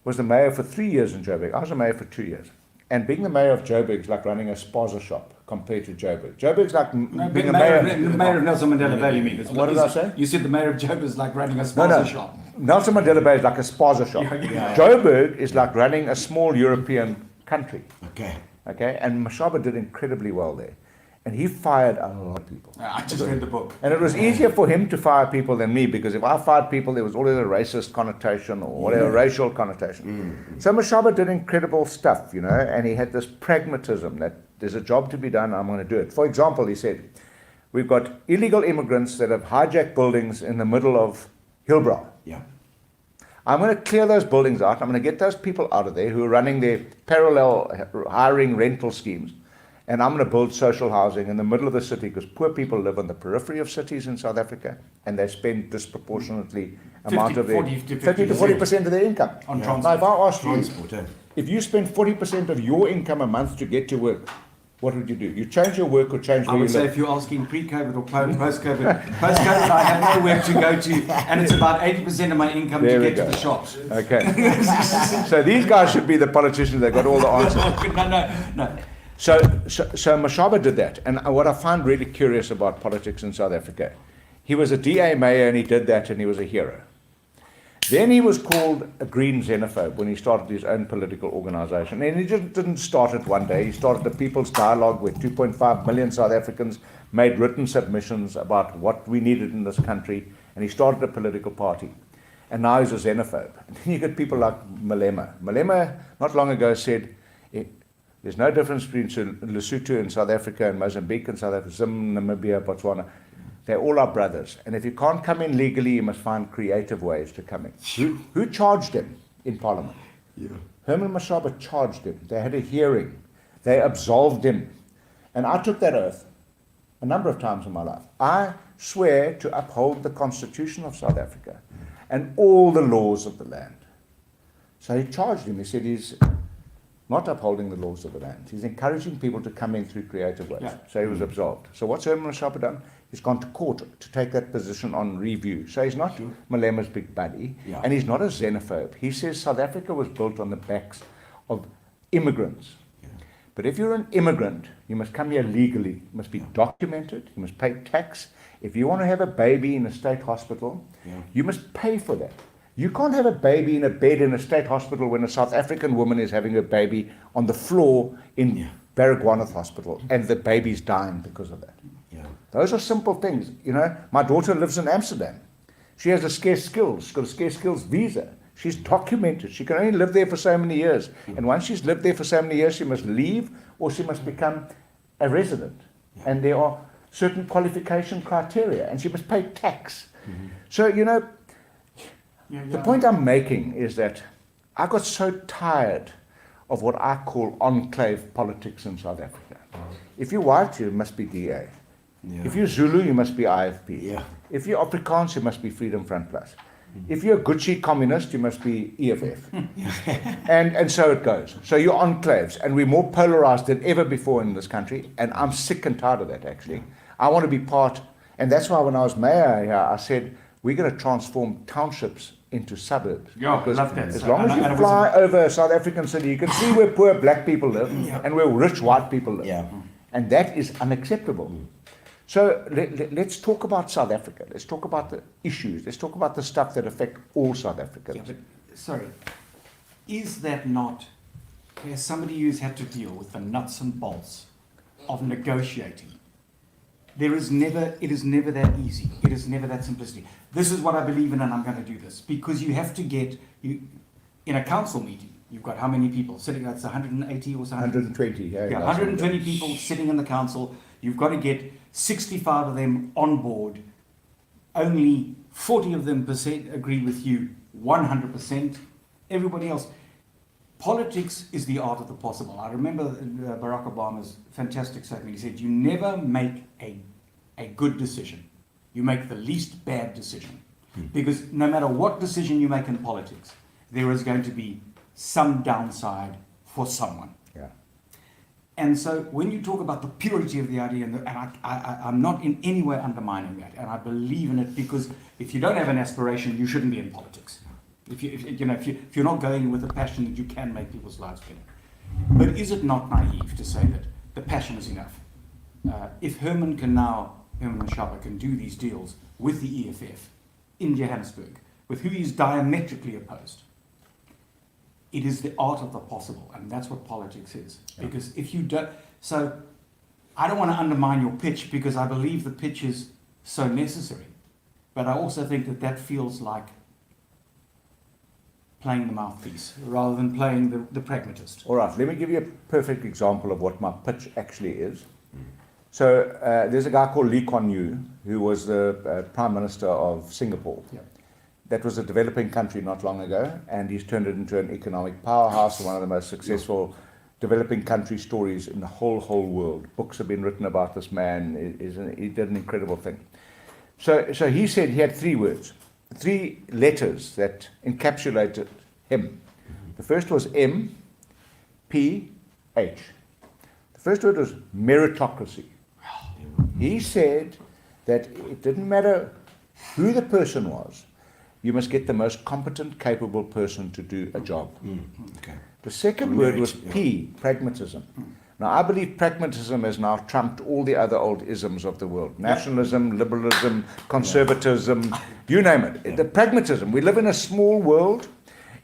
Speaker 5: was the mayor for 3 years in Joburg. I was the mayor for 2 years. And being the mayor of Joburg is like running a spaza shop compared to Joburg. Joburg's like being a mayor.
Speaker 6: The mayor of Nelson Mandela Bay, you mean?
Speaker 5: What did I say?
Speaker 6: You said the mayor of Joburg is like running a
Speaker 5: No,
Speaker 6: spaza shop.
Speaker 5: Nelson Mandela Bay is like a spaza shop. Joburg is like running a small European country. Okay, and Mashaba did incredibly well there. And he fired a lot of people.
Speaker 6: I just read the book.
Speaker 5: And it was easier for him to fire people than me, because if I fired people, there was always a racist connotation or whatever, racial connotation. So Mashaba did incredible stuff, you know, and he had this pragmatism that there's a job to be done, I'm going to do it. For example, he said, we've got illegal immigrants that have hijacked buildings in the middle of Hillbrow. I'm going to clear those buildings out. I'm going to get those people out of there who are running their parallel hiring rental schemes. And I'm going to build social housing in the middle of the city, because poor people live on the periphery of cities in South Africa, and they spend disproportionately amount of their 30 to 40% of their income.
Speaker 6: On transport.
Speaker 5: Now, if I ask you, if you spend 40% of your income a month to get to work, what would you do? You change your work or change where
Speaker 6: I
Speaker 5: you
Speaker 6: would say
Speaker 5: live?
Speaker 6: if you're asking pre-COVID or post-COVID, post-COVID I have nowhere to go to, and it's about 80% of my income
Speaker 5: There
Speaker 6: to
Speaker 5: we
Speaker 6: get to
Speaker 5: go.
Speaker 6: the shops.
Speaker 5: Okay. So these guys should be the politicians that got all the answers.
Speaker 6: No.
Speaker 5: So Mashaba did that. And what I find really curious about politics in South Africa, he was a DA mayor and he did that and he was a hero. Then he was called a green xenophobe when he started his own political organization. And he just didn't start it one day. He started the People's Dialogue, where 2.5 million South Africans made written submissions about what we needed in this country. And he started a political party. And now he's a xenophobe. And then you get people like Malema. Malema, not long ago, said, there's no difference between Lesotho in South Africa and Mozambique in South Africa, Zim, Namibia, Botswana. They're all our brothers. And if you can't come in legally, you must find creative ways to come in. Who charged him in Parliament? Herman Mashaba charged him. They had a hearing. They absolved him. And I took that oath a number of times in my life. I swear to uphold the Constitution of South Africa and all the laws of the land. So he charged him. He said he's not upholding the laws of the land. He's encouraging people to come in through creative ways. So he was absolved. So what's Herman Mashaba done? He's gone to court to take that position on review. So he's not Malema's big buddy, and he's not a xenophobe. He says South Africa was built on the backs of immigrants. But if you're an immigrant, you must come here legally. You must be documented. You must pay tax. If you want to have a baby in a state hospital, you must pay for that. You can't have a baby in a bed in a state hospital when a South African woman is having a baby on the floor in Baragwanath Hospital, and the baby's dying because of that. Those are simple things. You know, my daughter lives in Amsterdam. She has a scarce skills. She's got a scarce skills visa. She's documented. She can only live there for so many years. And once she's lived there for so many years, she must leave or she must become a resident. And there are certain qualification criteria, and she must pay tax. So, you know, the point I'm making is that I got so tired of what I call enclave politics in South Africa. If you're white, you must be DA. If you're Zulu, you must be IFP. If you're Afrikaans, you must be Freedom Front Plus. If you're a Gucci communist, you must be EFF. And so it goes. So you're enclaves, and we're more polarized than ever before in this country, and I'm sick and tired of that, actually. I want to be part, and that's why when I was mayor here, I said, we're going to transform townships into suburbs. Because
Speaker 6: love that.
Speaker 5: as long as you fly over a South African city, you can see where poor black people live and where rich white people live. And that is unacceptable. So let's talk about South Africa. Let's talk about the issues. Let's talk about the stuff that affect all South Africans.
Speaker 6: Sorry, is that not, as somebody who's had to deal with the nuts and bolts of negotiating it is never that easy. It is never that simplistic. This is what I believe in and I'm going to do this. Because you have to in a council meeting, you've got how many people sitting? That's 180 or something?
Speaker 5: 120,
Speaker 6: Yeah, 120 people sitting in the council. You've got to get 65 of them on board. Only 40 of them agree with you 100%. Everybody else. Politics is the art of the possible. I remember Barack Obama's fantastic statement. He said, you never make a good decision. You make the least bad decision. Because no matter what decision you make in politics, there is going to be some downside for someone.
Speaker 5: Yeah.
Speaker 6: And so when you talk about the purity of the idea, and I'm not in any way undermining that, and I believe in it, because if you don't have an aspiration, you shouldn't be in politics. If you're not going with a passion that you can make people's lives better. But is it not naive to say that the passion is enough? If Herman Mashaba can do these deals with the EFF in Johannesburg, with who he's diametrically opposed, it is the art of the possible, and that's what politics is. Yeah. Because if you don't, so I don't want to undermine your pitch, because I believe the pitch is so necessary, but I also think that feels like playing the mouthpiece rather than playing the pragmatist.
Speaker 5: All right, let me give you a perfect example of what my pitch actually is. So there's a guy called Lee Kuan Yew, who was the Prime Minister of Singapore.
Speaker 6: Yeah.
Speaker 5: That was a developing country not long ago, and he's turned it into an economic powerhouse, one of the most successful developing country stories in the whole world. Books have been written about this man. He did an incredible thing. So he said he had 3 words, 3 letters that encapsulated him. The first was M, P, H. The first word was meritocracy. He said that it didn't matter who the person was, you must get the most competent, capable person to do a job.
Speaker 4: Okay.
Speaker 5: The second word was P, pragmatism. Now, I believe pragmatism has now trumped all the other old isms of the world. Nationalism, liberalism, conservatism, you name it. The pragmatism. We live in a small world.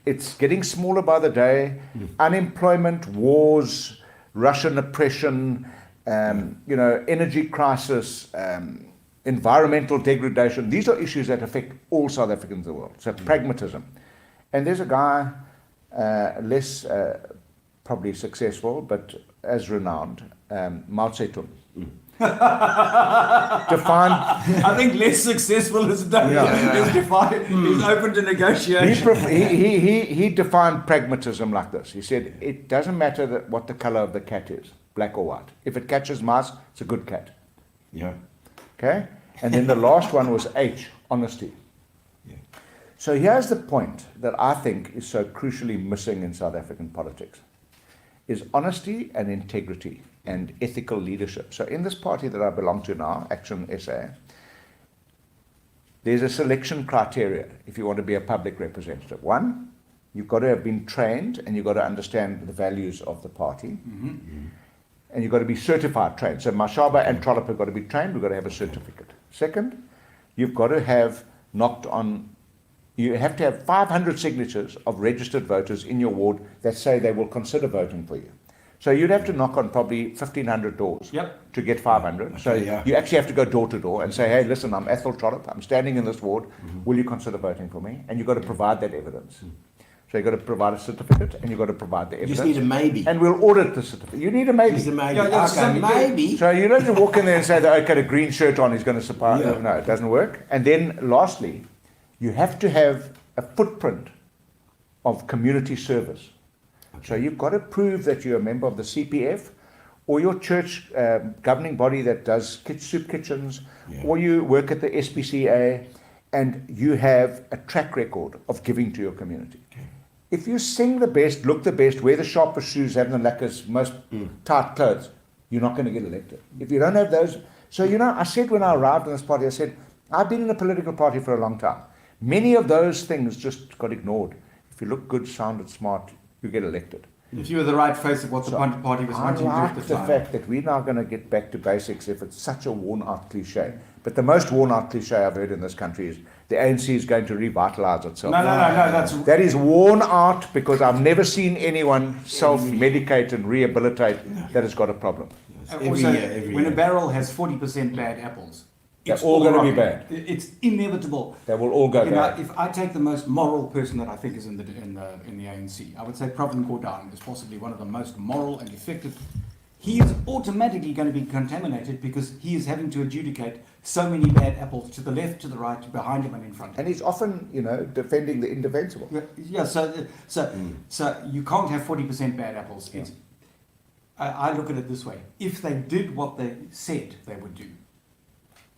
Speaker 5: It's getting smaller by the day. Unemployment, wars, Russian oppression, energy crisis, environmental degradation. These are issues that affect all South Africans in the world. So pragmatism. And there's a guy, less probably successful, but as renowned, Mao Zedong. Defined.
Speaker 6: I think less successful is defined. He's open to negotiation.
Speaker 5: He defined pragmatism like this. He said, it doesn't matter what the color of the cat is, black or white. If it catches mice, it's a good cat.
Speaker 4: Yeah.
Speaker 5: Okay? And then the last one was H, honesty.
Speaker 4: Yeah.
Speaker 5: So here's the point that I think is so crucially missing in South African politics, is honesty and integrity and ethical leadership. So in this party that I belong to now, ActionSA, there's a selection criteria if you want to be a public representative. 1, you've got to have been trained and you've got to understand the values of the party. And you've got to be certified trained. So Mashaba and Trollip have got to be trained, we've got to have a certificate. Second, you've got to have you have to have 500 signatures of registered voters in your ward that say they will consider voting for you. So you'd have to knock on probably 1,500 doors to get 500. So you actually have to go door to door and say, hey, listen, I'm Athol Trollip, I'm standing in this ward, will you consider voting for me? And you've got to provide that evidence. So you've got to provide a certificate and you've got to provide the evidence.
Speaker 4: You just need a maybe.
Speaker 5: And we'll audit the certificate. You need a maybe.
Speaker 4: Just a maybe.
Speaker 6: Okay,
Speaker 4: maybe.
Speaker 5: So you don't just walk in there and say that, okay, a green shirt on, he's going to supply.
Speaker 4: Yeah.
Speaker 5: No, it doesn't work. And then lastly, you have to have a footprint of community service. So you've got to prove that you're a member of the CPF or your church governing body that does soup kitchens, or you work at the SPCA and you have a track record of giving to your community. If you sing the best, look the best, wear the sharpest shoes, have the lekkers, most tight clothes, you're not going to get elected. If you don't have those, so I said when I arrived in this party, I said, I've been in a political party for a long time. Many of those things just got ignored. If you look good, sounded smart, you get elected.
Speaker 6: If you were the right face of what the party was wanting to do at the time.
Speaker 5: I like the fact that we're now going to get back to basics if it's such a worn-out cliche. But the most worn-out cliche I've heard in this country is the ANC is going to revitalise itself.
Speaker 6: No,
Speaker 5: that is worn out because I've never seen anyone self-medicate and rehabilitate that has got a problem.
Speaker 4: Every
Speaker 6: Also,
Speaker 4: year.
Speaker 6: when a barrel has 40% bad apples,
Speaker 5: They're
Speaker 6: it's
Speaker 5: all gonna be
Speaker 6: rotten.
Speaker 5: bad.
Speaker 6: It's inevitable.
Speaker 5: They will all go
Speaker 6: You know,
Speaker 5: bad.
Speaker 6: if I take the most moral person that I think is in the ANC, I would say Provincial is possibly one of the most moral and effective. He is automatically going to be contaminated because he is having to adjudicate so many bad apples to the left, to the right, behind him, and in front of him.
Speaker 5: And he's often, defending the indefensible.
Speaker 6: Yeah, so you can't have 40% bad apples.
Speaker 5: Yeah.
Speaker 6: I look at it this way: if they did what they said they would do,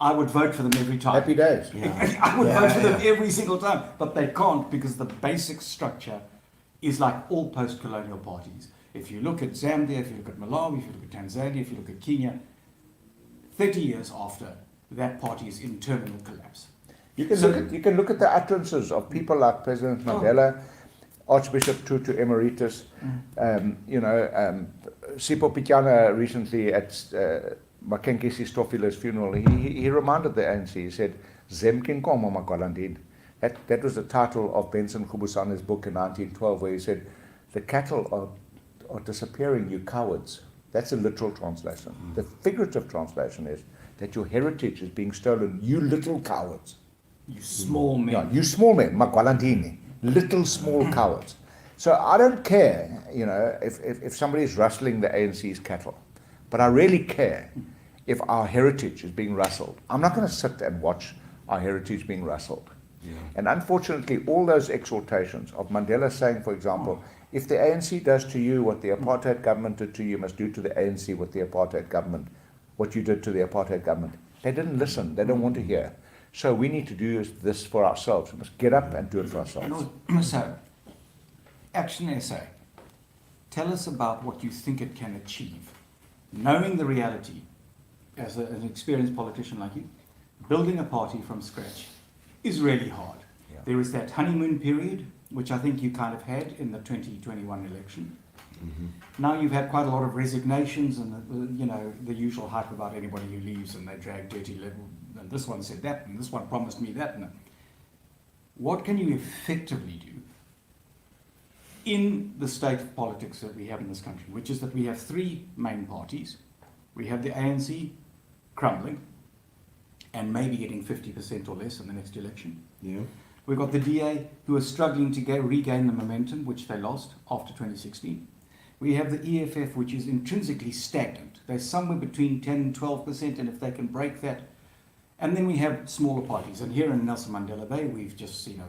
Speaker 6: I would vote for them every time.
Speaker 5: Happy days.
Speaker 6: I would vote for them every single time, but they can't because the basic structure is like all post-colonial parties. If you look at Zambia, if you look at Malawi, if you look at Tanzania, if you look at Kenya, 30 years after, that party is in terminal collapse.
Speaker 5: You can look at the utterances of people like President Mandela, Archbishop Tutu Emeritus, Sipho Pitjana recently at Makenke Sisitofila's funeral. He reminded the ANC, he said, Zemkin Komo Makwalandin. That was the title of Benson Kubusane's book in 1912, where he said, the cattle are disappearing, you cowards. That's a literal translation. The figurative translation is that your heritage is being stolen, you little cowards.
Speaker 6: You small men.
Speaker 5: Yeah, you small men, Makwalandini, little small cowards. So I don't care, if somebody is rustling the ANC's cattle, but I really care if our heritage is being rustled. I'm not going to sit and watch our heritage being rustled. Yeah. And unfortunately, all those exhortations of Mandela saying, for example, if the ANC does to you what the apartheid government did to you, you must do to the ANC what you did to the apartheid government. They didn't listen. They don't want to hear. So we need to do this for ourselves. We must get up and do it for ourselves.
Speaker 6: So, ActionSA, tell us about what you think it can achieve. Knowing the reality, as an experienced politician like you, building a party from scratch is really hard.
Speaker 5: Yeah.
Speaker 6: There is that honeymoon period, which I think you kind of had in the 2021 election. Mm-hmm. Now you've had quite a lot of resignations and the usual hype about anybody who leaves and they drag dirty level. And this one said that, and this one promised me that. And what can you effectively do in the state of politics that we have in this country, which is that we have three main parties. We have the ANC crumbling and maybe getting 50% or less in the next election.
Speaker 4: Yeah.
Speaker 6: We've got the DA who are struggling to regain the momentum which they lost after 2016. We have the EFF, which is intrinsically stagnant. They're somewhere between 10 and 12%, and if they can break that. And then we have smaller parties. And here in Nelson Mandela Bay, we've just seen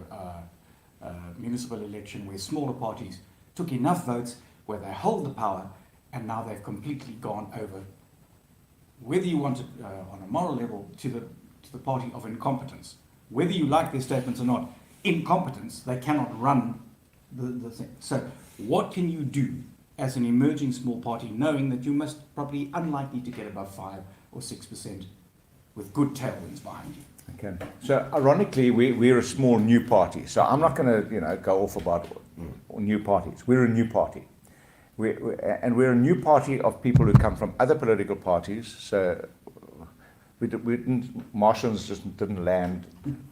Speaker 6: a municipal election where smaller parties took enough votes where they hold the power, and now they've completely gone over, whether you want it on a moral level, to the party of incompetence. Whether you like their statements or not, incompetence, they cannot run the thing. So what can you do as an emerging small party, knowing that you must probably unlikely to get above 5 or 6% with good tailwinds behind you?
Speaker 5: Okay. So ironically, we're a small new party. So I'm not going to go off about new parties. We're a new party. We're a new party of people who come from other political parties. So Martians just didn't land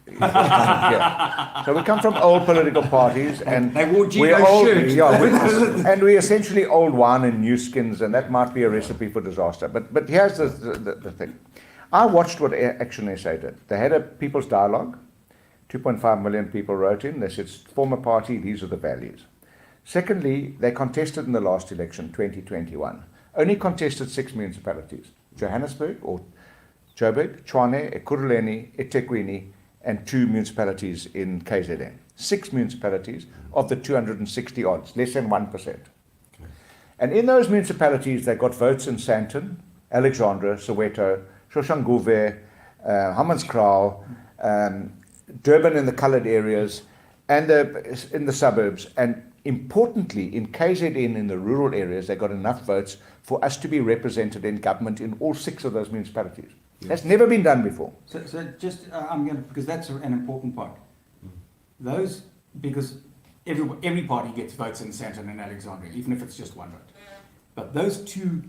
Speaker 5: here. So we come from old political parties, and
Speaker 6: they wore Gino
Speaker 5: we're old,
Speaker 6: shirts.
Speaker 5: and we're essentially old wine and new skins, and that might be a recipe for disaster. But here's the thing. I watched what ActionSA did. They had a people's dialogue. 2.5 million people wrote in. They said, form a party, these are the values. Secondly, they contested in the last election, 2021. Only contested 6 municipalities. Johannesburg, or Joburg, Tshwane, Ekurhuleni, eThekwini, and 2 municipalities in KZN. 6 municipalities of the 260 odds, less than 1%. Okay. And in those municipalities, they got votes in Sandton, Alexandra, Soweto, Soshanguve, Hammanskraal, Durban in the coloured areas, and in the suburbs. And importantly, in KZN, in the rural areas, they got enough votes for us to be represented in government in all 6 of those municipalities. Yes. That's never been done before.
Speaker 6: So just, because that's an important point. Those, because every party gets votes in Sandton and Alexandria, even if it's just 1 vote. But those 2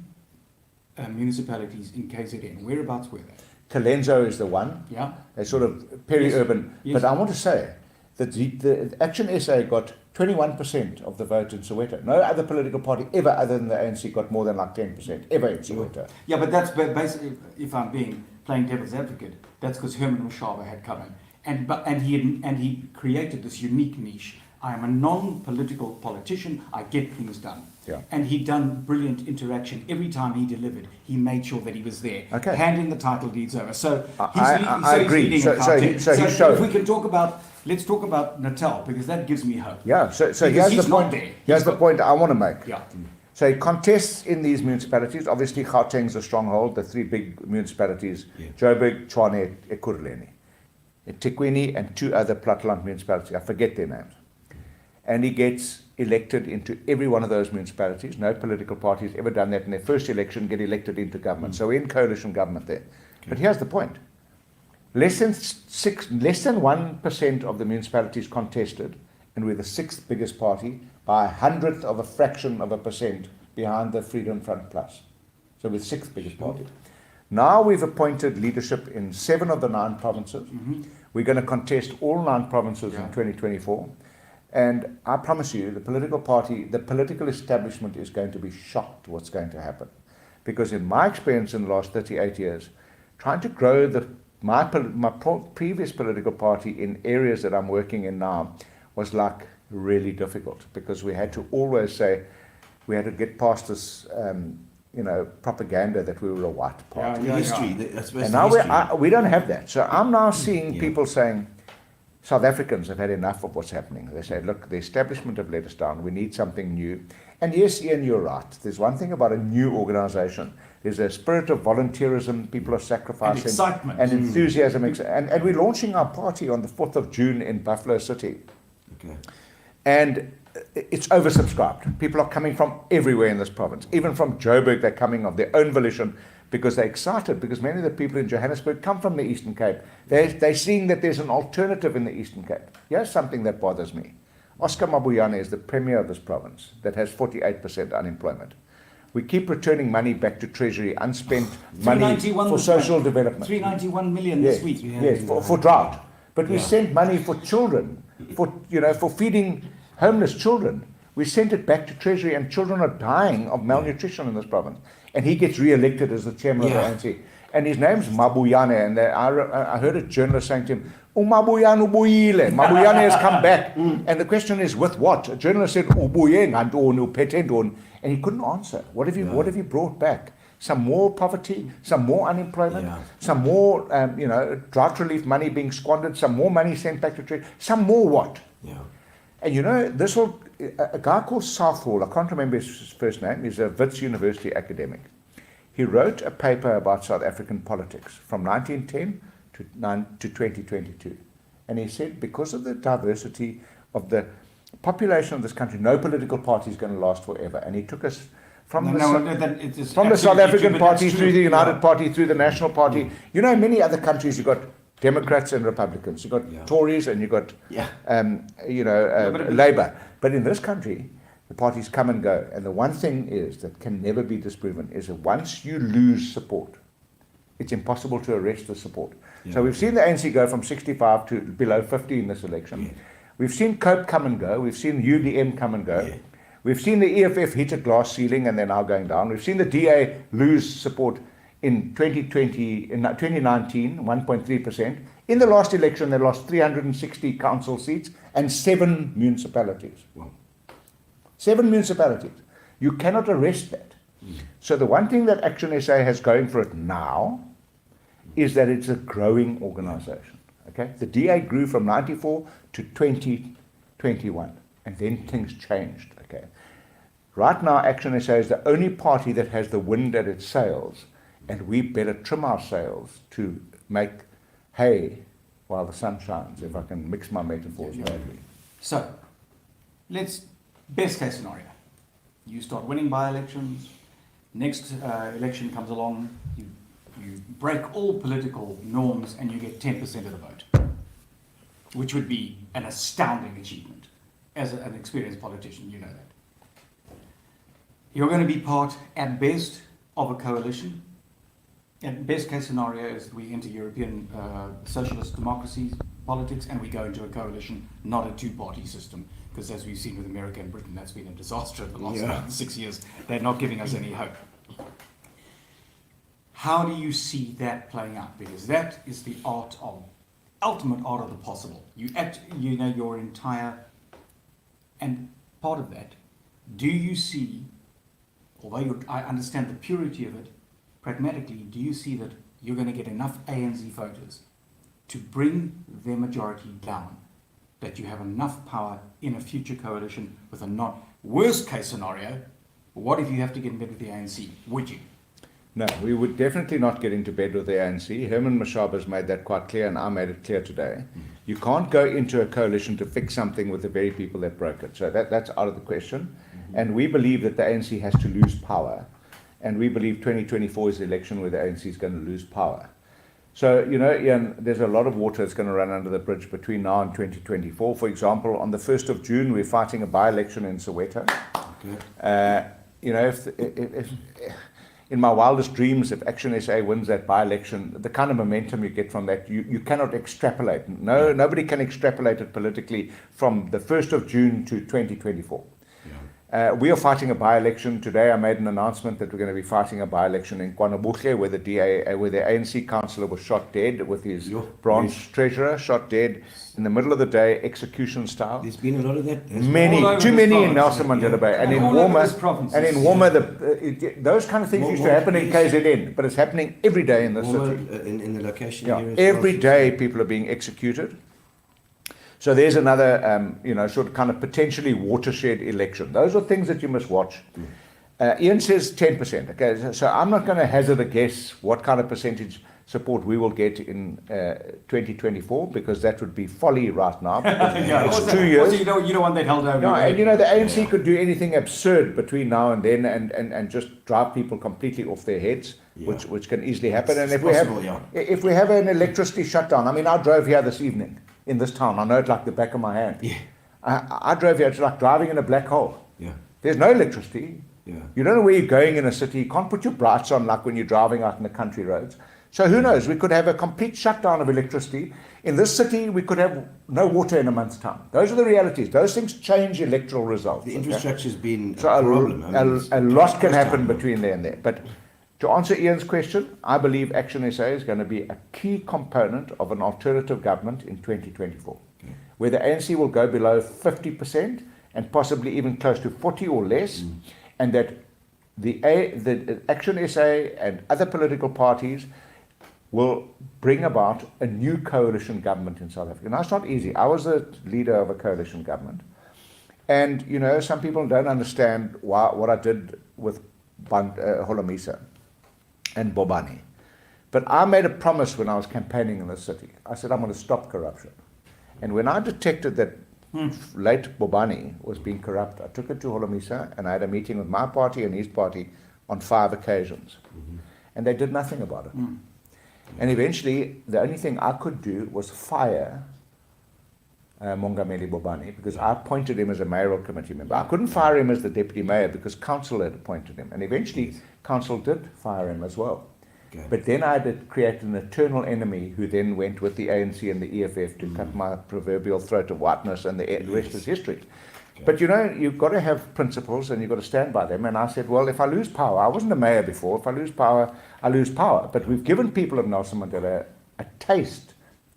Speaker 6: municipalities in KZN, whereabouts were they?
Speaker 5: Kalenzo is the one.
Speaker 6: Yeah.
Speaker 5: They're sort of peri-urban.
Speaker 6: Yes.
Speaker 5: But I want to say, the ActionSA got 21% of the vote in Soweto. No other political party ever, other than the ANC, got more than like 10% ever in Soweto.
Speaker 6: Yeah, but that's basically, if I'm playing devil's advocate, that's because Herman Mashaba had come in, and he created this unique niche. I am a non-political politician. I get things done.
Speaker 5: Yeah.
Speaker 6: And he'd done brilliant interaction every time he delivered. He made sure that he was there,
Speaker 5: Okay.
Speaker 6: handing the title deeds over. So
Speaker 5: I agree.
Speaker 6: He's
Speaker 5: So
Speaker 6: leading
Speaker 5: he showed.
Speaker 6: if we can talk about, let's talk about Natal, because that gives me hope.
Speaker 5: Yeah. So
Speaker 6: Because
Speaker 5: here's
Speaker 6: he's
Speaker 5: the
Speaker 6: not
Speaker 5: point.
Speaker 6: there.
Speaker 5: Here's the point I want to make.
Speaker 6: Yeah.
Speaker 5: So he contests in these municipalities. Obviously, Gauteng's a stronghold. The three big municipalities: Joburg, Tshwane, Ekurhuleni, eThekwini, and two other platteland municipalities. I forget their names. And he gets elected into every one of those municipalities. No political party has ever done that in their first election, get elected into government. So we're in coalition government there. Okay. But here's the point. Less than 1% of the municipalities contested, and we're the sixth biggest party by a hundredth of a fraction of a percent behind the Freedom Front Plus. So we're the sixth biggest party. Now we've appointed leadership in 7 of the 9 provinces. Mm-hmm. We're going to contest all 9 provinces in 2024. And I promise you, the political establishment is going to be shocked what's going to happen. Because in my experience in the last 38 years, trying to grow my previous political party in areas that I'm working in now was like really difficult, because we had to always say, we had to get past this, propaganda that we were a white party.
Speaker 4: History. That's
Speaker 5: And now we don't have that. So I'm now seeing people saying, South Africans have had enough of what's happening. They say, look, the establishment have let us down. We need something new. And yes, Ian, you're right. There's one thing about a new organization. There's a spirit of volunteerism. People are sacrificing.
Speaker 6: And excitement.
Speaker 5: And enthusiasm. And we're launching our party on the 4th of June in Buffalo City.
Speaker 4: Okay.
Speaker 5: And it's oversubscribed. People are coming from everywhere in this province. Even from Joburg, they're coming of their own volition, because they're excited, because many of the people in Johannesburg come from the Eastern Cape. They're seeing that there's an alternative in the Eastern Cape. Here's something that bothers me. Oscar Mabuyane is the premier of this province that has 48% unemployment. We keep returning money back to Treasury, unspent money for social development.
Speaker 6: 391 million this week.
Speaker 5: Yes, for drought. But we sent money for children, for feeding homeless children. We sent it back to Treasury, and children are dying of malnutrition in this province. And he gets re-elected as the chairman of the ANC. And his name's Mabuyane. And I heard a journalist saying to him, Mabuyane ubuyile. Mabuyane has come back. And the question is, with what? A journalist said, Ubuye ngantoni, uphethe ntoni. And he couldn't answer. What have you brought back? Some more poverty, some more unemployment, some more drought relief money being squandered, some more money sent back to trade, some more what?
Speaker 4: Yeah.
Speaker 5: And a guy called Southall, I can't remember his first name, he's a Wits University academic. He wrote a paper about South African politics from 1910 to 2022. And he said, because of the diversity of the population of this country, no political party is going to last forever. And he took us from the South African Party through the United Party, through the National Party. You know, in many other countries, you've got Democrats and Republicans. You've got Tories and you've got, Labour. But in this country, the parties come and go. And the one thing is that can never be disproven is that once you lose support, it's impossible to arrest the support. Yeah. So we've seen the ANC go from 65 to below 50 in this election. Yeah. We've seen COPE come and go. We've seen UDM come and go. Yeah. We've seen the EFF hit a glass ceiling and they're now going down. We've seen the DA lose support in 2019, 1.3%. In the last election, they lost 360 council seats and 7 municipalities. Wow. 7 municipalities. You cannot arrest that. So the one thing that ActionSA has going for it now is that it's a growing organization. Okay? The DA grew from 94 to 2021, and then things changed. Okay? Right now, ActionSA is the only party that has the wind at its sails, and we better trim our sails to make hay while the sun shines, if I can mix my metaphors badly.
Speaker 6: So, best case scenario. You start winning by-elections, next election comes along, you break all political norms and you get 10% of the vote, which would be an astounding achievement. As an experienced politician, you know that. You're going to be part, at best, of a coalition. And best case scenario is we enter European socialist democracies, politics, and we go into a coalition, not a two-party system. Because as we've seen with America and Britain, that's been a disaster in the last 6 years. They're not giving us any hope. How do you see that playing out? Because that is the ultimate art of the possible. You know your entire, and part of that, do you see, although I understand the purity of it, pragmatically, do you see that you're going to get enough ANC voters to bring their majority down, that you have enough power in a future coalition with a not worst case scenario? What if you have to get in bed with the ANC? Would you?
Speaker 5: No, we would definitely not get into bed with the ANC. Herman Mashaba has made that quite clear, and I made it clear today. You can't go into a coalition to fix something with the very people that broke it. So that's out of the question. And we believe that the ANC has to lose power. And we believe 2024 is the election where the ANC is going to lose power. So, you know, Ian, there's a lot of water that's going to run under the bridge between now and 2024. For example, on the 1st of June, we're fighting a by-election in Soweto. Okay. You know, if in my wildest dreams, if ActionSA wins that by-election, the kind of momentum you get from that, you cannot extrapolate. Nobody can extrapolate it politically from the 1st of June to 2024. We are fighting a by-election. Today I made an announcement that we're going to be fighting a by-election in KwaNobuhle, where the ANC councillor was shot dead with his branch treasurer, shot dead in the middle of the day, execution style.
Speaker 4: There's been a lot of that.
Speaker 5: Too many in Nelson Mandela Bay. And in Warmer, those kind of things used to happen in KZN, but it's happening every day in the city.
Speaker 4: In the location
Speaker 5: Yeah,
Speaker 4: here as
Speaker 5: every
Speaker 4: well.
Speaker 5: day people are being executed. So there's another, sort of kind of potentially watershed election. Those are things that you must watch. Ian says 10%. Okay, so I'm not going to hazard a guess what kind of percentage support we will get in 2024, because that would be folly right now. It's 2 years.
Speaker 6: Also, you don't want that held over.
Speaker 5: No, and you know, the ANC could do anything absurd between now and then and just drive people completely off their heads, which can easily happen. And if we have an electricity shutdown, I mean, I drove here this evening in this town. I know it like the back of my hand.
Speaker 4: Yeah.
Speaker 5: I drove here. It's like driving in a black hole.
Speaker 4: Yeah.
Speaker 5: There's no electricity.
Speaker 4: Yeah.
Speaker 5: You don't know where you're going in a city. You can't put your brights on like when you're driving out in the country roads. So who knows? We could have a complete shutdown of electricity. In this city, we could have no water in a month's time. Those are the realities. Those things change electoral results.
Speaker 4: The infrastructure's been a
Speaker 5: So
Speaker 4: problem.
Speaker 5: a lot can happen between there and there. But to answer Ian's question, I believe ActionSA is going to be a key component of an alternative government in 2024, where the ANC will go below 50% and possibly even close to 40 or less, and that the ActionSA and other political parties will bring about a new coalition government in South Africa. Now, it's not easy. I was the leader of a coalition government. And, you know, some people don't understand what I did with Holomisa and Bobani. But I made a promise when I was campaigning in the city. I said, I'm going to stop corruption. And when I detected that late Bobani was being corrupt, I took it to Holomisa and I had a meeting with my party and his party on 5 occasions. And they did nothing about it. And eventually, the only thing I could do was fire Mongameli Bobani, because I appointed him as a mayoral committee member. I couldn't fire him as the deputy mayor because council had appointed him. And eventually, council did fire him as well. Okay. But then I had to create an eternal enemy who then went with the ANC and the EFF to cut my proverbial throat of whiteness, and the rest is history. Okay. But you know, you've got to have principles and you've got to stand by them. And I said, well, if I lose power, I wasn't a mayor before, if I lose power, I lose power. But we've given people of Nelson Mandela a taste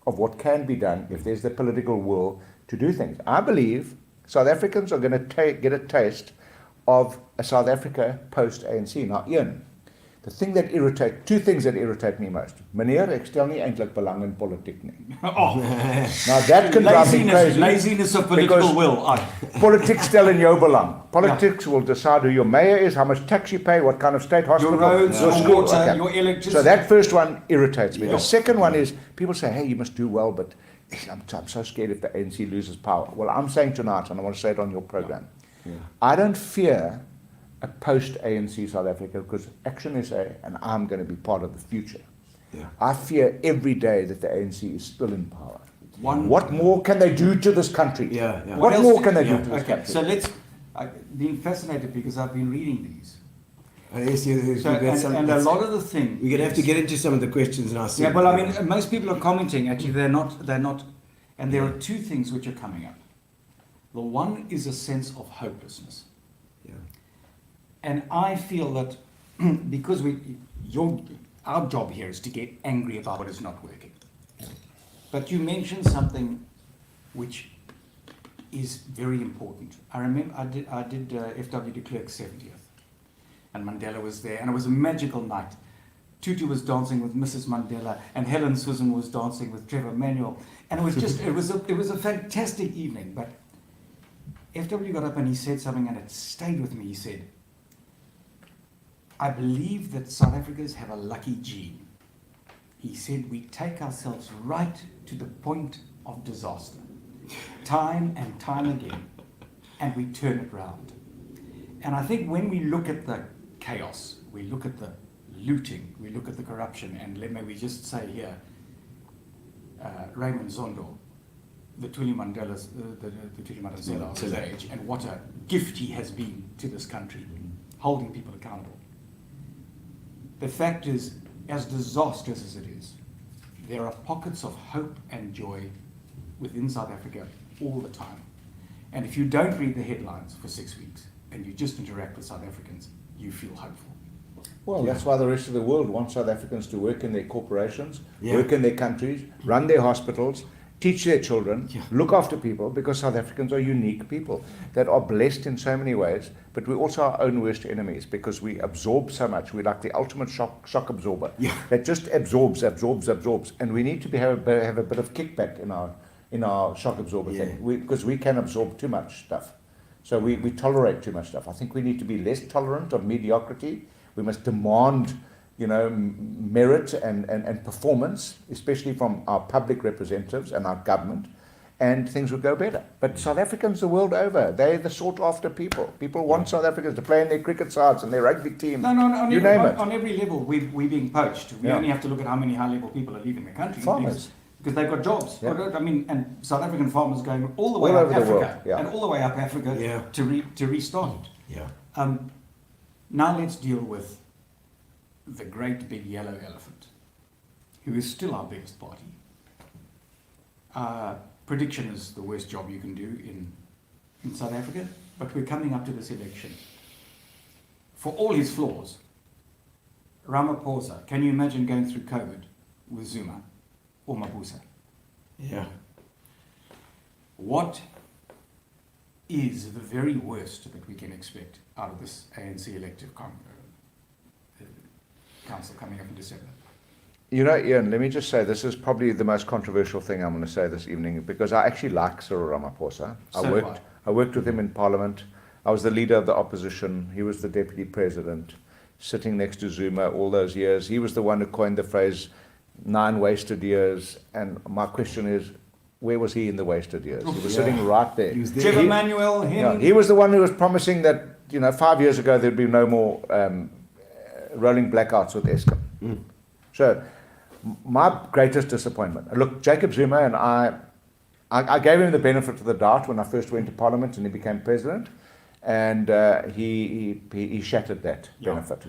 Speaker 5: of what can be done if there's the political will to do things. I believe South Africans are going to get a taste of a South Africa post-ANC. Now, Ian, two things that irritate me most. Meneer, ek stel nie eintlik belang in politiek nie. Now that can drive me crazy.
Speaker 6: Laziness of political will.
Speaker 5: Politics stel in jou belang. Politics will decide who your mayor is, how much tax you pay, what kind of state hospital,
Speaker 6: your roads,
Speaker 5: your
Speaker 6: your
Speaker 5: school.
Speaker 6: water, your electricity.
Speaker 5: So that first one irritates me. The second one is, people say, hey, you must do well, but I'm so scared if the ANC loses power. Well, I'm saying tonight, and I want to say it on your program, I don't fear a post-ANC South Africa, because ActionSA and I'm going to be part of the future. I fear every day that the ANC is still in power. What more can they do to this country? What more can they do to this country?
Speaker 6: So I've been fascinated because I've been reading these.
Speaker 4: And a lot of the thing we're going to have to get into some of the questions now.
Speaker 6: Yeah, well, I mean, most people are commenting. Actually, they're not. And there are two things which are coming up. The one is a sense of hopelessness.
Speaker 4: Yeah.
Speaker 6: And I feel that because our job here is to get angry about what is not working. But you mentioned something which is very important. I remember I did F.W. de Klerk's 70th, and Mandela was there, and it was a magical night. Tutu was dancing with Mrs. Mandela, and Helen Swisson was dancing with Trevor Manuel, and it was just it was a fantastic evening. But F.W. got up and he said something, and it stayed with me. He said, "I believe that South Africans have a lucky gene." He said, "We take ourselves right to the point of disaster, time and time again, and we turn it round." And I think when we look at the chaos, we look at the looting, we look at the corruption, and may we just say here, Raymond Zondo, the Tuli Mandela's, the Tuli Mandela of his age, and what a gift he has been to this country, holding people accountable. The fact is, as disastrous as it is, there are pockets of hope and joy within South Africa all the time. And if you don't read the headlines for 6 weeks and you just interact with South Africans, you feel hopeful.
Speaker 5: Well, that's why the rest of the world wants South Africans to work in their corporations,
Speaker 4: Yeah.
Speaker 5: work in their countries, run their hospitals, teach their children,
Speaker 4: Yeah.
Speaker 5: look after people, because South Africans are unique people that are blessed in so many ways, but we're also our own worst enemies because we absorb so much. We're like the ultimate shock absorber
Speaker 4: Yeah.
Speaker 5: that just absorbs, and we need to have a bit of kickback in our shock absorber
Speaker 4: Yeah.
Speaker 5: thing, because we can absorb too much stuff. So we tolerate too much stuff. I think we need to be less tolerant of mediocrity. We must demand, merit and performance, especially from our public representatives and our government, and things will go better. But South Africans the world over, they're the sought after people. People want South Africans to play in their cricket sides and their rugby team.
Speaker 6: No,
Speaker 5: you name it.
Speaker 6: on every level, we're being poached. We
Speaker 5: Yeah.
Speaker 6: only have to look at how many high-level people are leaving the country.
Speaker 5: Farmers.
Speaker 6: Because they've got jobs.
Speaker 5: Yeah.
Speaker 6: And South African farmers going all the way
Speaker 5: All
Speaker 6: up
Speaker 5: over the
Speaker 6: Africa,
Speaker 5: world, yeah.
Speaker 6: and all the way up Africa
Speaker 4: Yeah.
Speaker 6: to restart it.
Speaker 4: Yeah.
Speaker 6: Now let's deal with the great big yellow elephant, who is still our biggest party. Prediction is the worst job you can do in South Africa, but we're coming up to this election. For all his flaws, Ramaphosa, can you imagine going through COVID with Zuma or Mabuza?
Speaker 4: Yeah.
Speaker 6: What is the very worst that we can expect out of this ANC elective council coming up in December?
Speaker 5: Ian, let me just say, this is probably the most controversial thing I'm going to say this evening, because I actually like Cyril Ramaphosa. I worked with him in Parliament. I was the leader of the opposition. He was the deputy president, sitting next to Zuma all those years. He was the one who coined the phrase 9 wasted years. And my question is, where was he in the wasted years? He was sitting right there.
Speaker 4: He was there.
Speaker 6: Trevor Manuel, him.
Speaker 5: He was the one who was promising that, 5 years ago there'd be no more rolling blackouts with Eskom. So my greatest disappointment. Look, Jacob Zuma and I gave him the benefit of the doubt when I first went to Parliament and he became president, and he shattered that benefit.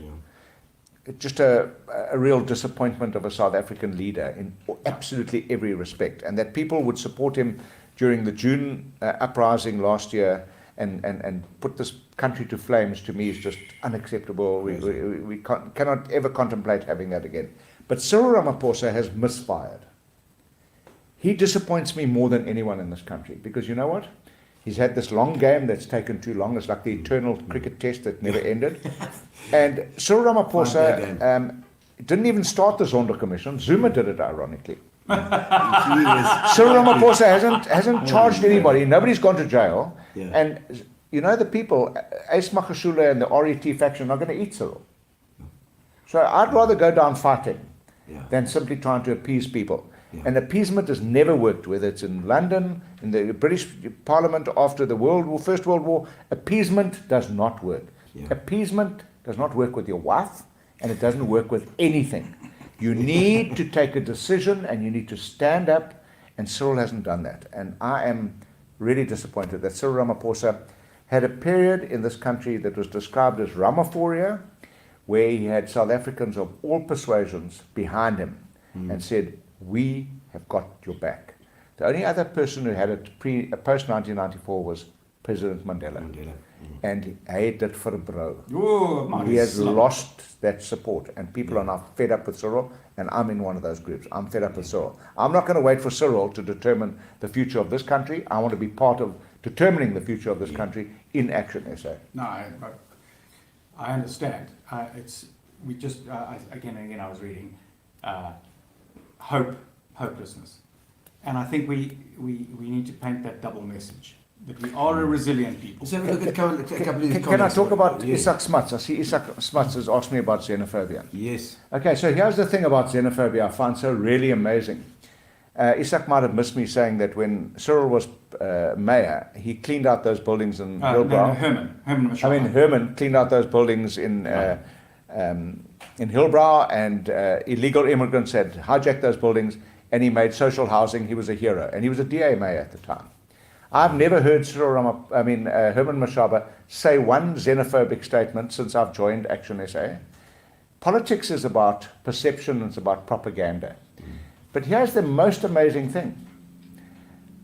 Speaker 5: It's just a real disappointment of a South African leader in absolutely every respect, and that people would support him during the June uprising last year and put this country to flames, to me, is just unacceptable. We cannot ever contemplate having that again. But Cyril Ramaphosa has misfired. He disappoints me more than anyone in this country, because you know what? He's had this long game that's taken too long. It's like the eternal cricket test that never ended. And Cyril Ramaphosa didn't even start the Zondo Commission. Zuma did it, ironically. Cyril Ramaphosa hasn't charged anybody. Nobody's gone to jail.
Speaker 4: Yeah.
Speaker 5: And the people, Ace Makashule and the RET faction, are going to eat Cyril. So I'd rather go down fighting than simply trying to appease people. Yeah. And appeasement has never worked, whether it's in London, in the British Parliament after the First World War. Appeasement does not work. Yeah. Appeasement does not work with your wife, and it doesn't work with anything. You need to take a decision, and you need to stand up, and Cyril hasn't done that. And I am really disappointed that Cyril Ramaphosa had a period in this country that was described as Ramaphoria, where he had South Africans of all persuasions behind him and said, "We have got your back." The only other person who had it post 1994 was President Mandela. And hy het dit verbrouw.
Speaker 6: Oh, man,
Speaker 5: He has
Speaker 6: slap.
Speaker 5: lost that support, and people are now fed up with Cyril, and I'm in one of those groups. I'm fed up with Cyril. I'm not going to wait for Cyril to determine the future of this country. I want to be part of determining the future of this country in ActionSA.
Speaker 6: No, I understand. It's we just again I was reading hopelessness, and I think we need to paint that double message that we are a resilient people.
Speaker 4: Let's have a look at a couple of these
Speaker 5: Can I
Speaker 4: comments.
Speaker 5: talk about
Speaker 4: Yes.
Speaker 5: Isak Smuts? I see Isak Smuts has asked me about xenophobia.
Speaker 4: Yes.
Speaker 5: Okay, so here's the thing about xenophobia I find so really amazing. Isak might have missed me saying that when Cyril was mayor, he cleaned out those buildings in Hillbrow.
Speaker 6: Herman Mashaba.
Speaker 5: I mean, Herman cleaned out those buildings in Hillbrow, and illegal immigrants had hijacked those buildings, and he made social housing. He was a hero, and he was a DA mayor at the time. I've never heard Herman Mashaba say one xenophobic statement since I've joined ActionSA. Politics is about perception, and it's about propaganda. But here's the most amazing thing.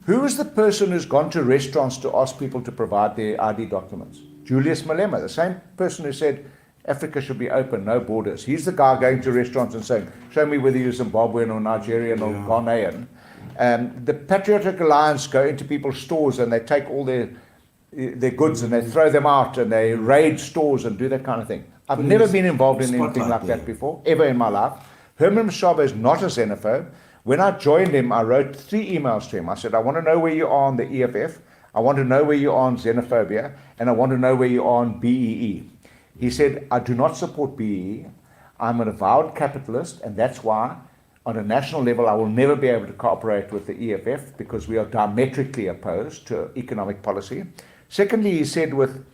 Speaker 5: Who is the person who's gone to restaurants to ask people to provide their ID documents? Julius Malema, the same person who said Africa should be open, no borders. He's the guy going to restaurants and saying, show me whether you're Zimbabwean or Nigerian or Ghanaian. The Patriotic Alliance go into people's stores and they take all their goods and they throw them out and they raid stores and do that kind of thing. I've never been involved in anything like that before, ever in my life. Herman Mashaba is not a xenophobe. When I joined him, I wrote 3 emails to him. I said, I want to know where you are on the EFF, I want to know where you are on xenophobia, and I want to know where you are on BEE. He said, I do not support BEE. I'm an avowed capitalist, and that's why on a national level I will never be able to cooperate with the EFF because we are diametrically opposed to economic policy. Secondly, he said with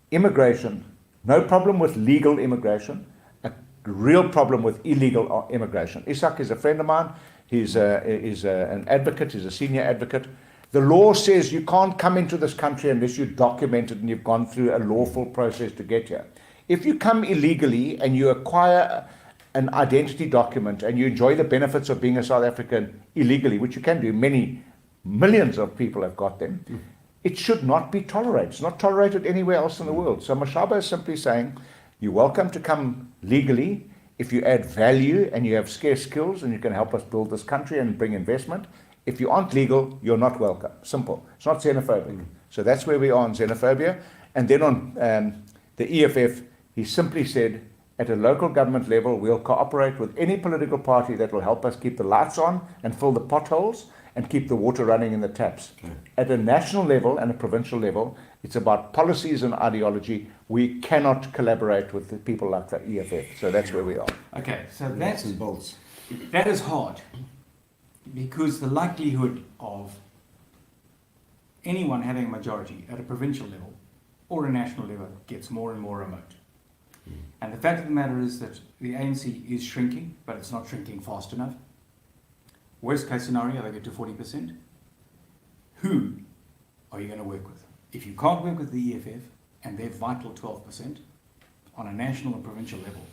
Speaker 5: immigration, no problem with legal immigration, a real problem with illegal immigration. Isak is a friend of mine. He's an advocate. He's a senior advocate. The law says you can't come into this country unless you're documented and you've gone through a lawful process to get here. If you come illegally and you acquire an identity document and you enjoy the benefits of being a South African illegally, which you can do, millions of people have got them, it should not be tolerated. It's not tolerated anywhere else in the world. So Mashaba is simply saying, you're welcome to come legally if you add value and you have scarce skills and you can help us build this country and bring investment. If you aren't legal, you're not welcome. Simple. It's not xenophobic. So that's where we are on xenophobia. And then on the EFF, he simply said, at a local government level, we'll cooperate with any political party that will help us keep the lights on and fill the potholes and keep the water running in the taps. Okay. At a national level and a provincial level, it's about policies and ideology. We cannot collaborate with the people like the EFF. So that's where we are.
Speaker 6: Okay, so that is hard. Because the likelihood of anyone having a majority at a provincial level or a national level gets more and more remote. And the fact of the matter is that the ANC is shrinking, but it's not shrinking fast enough. Worst case scenario, they get to 40%. Who are you going to work with? If you can't work with the EFF and their vital 12% on a national and provincial level,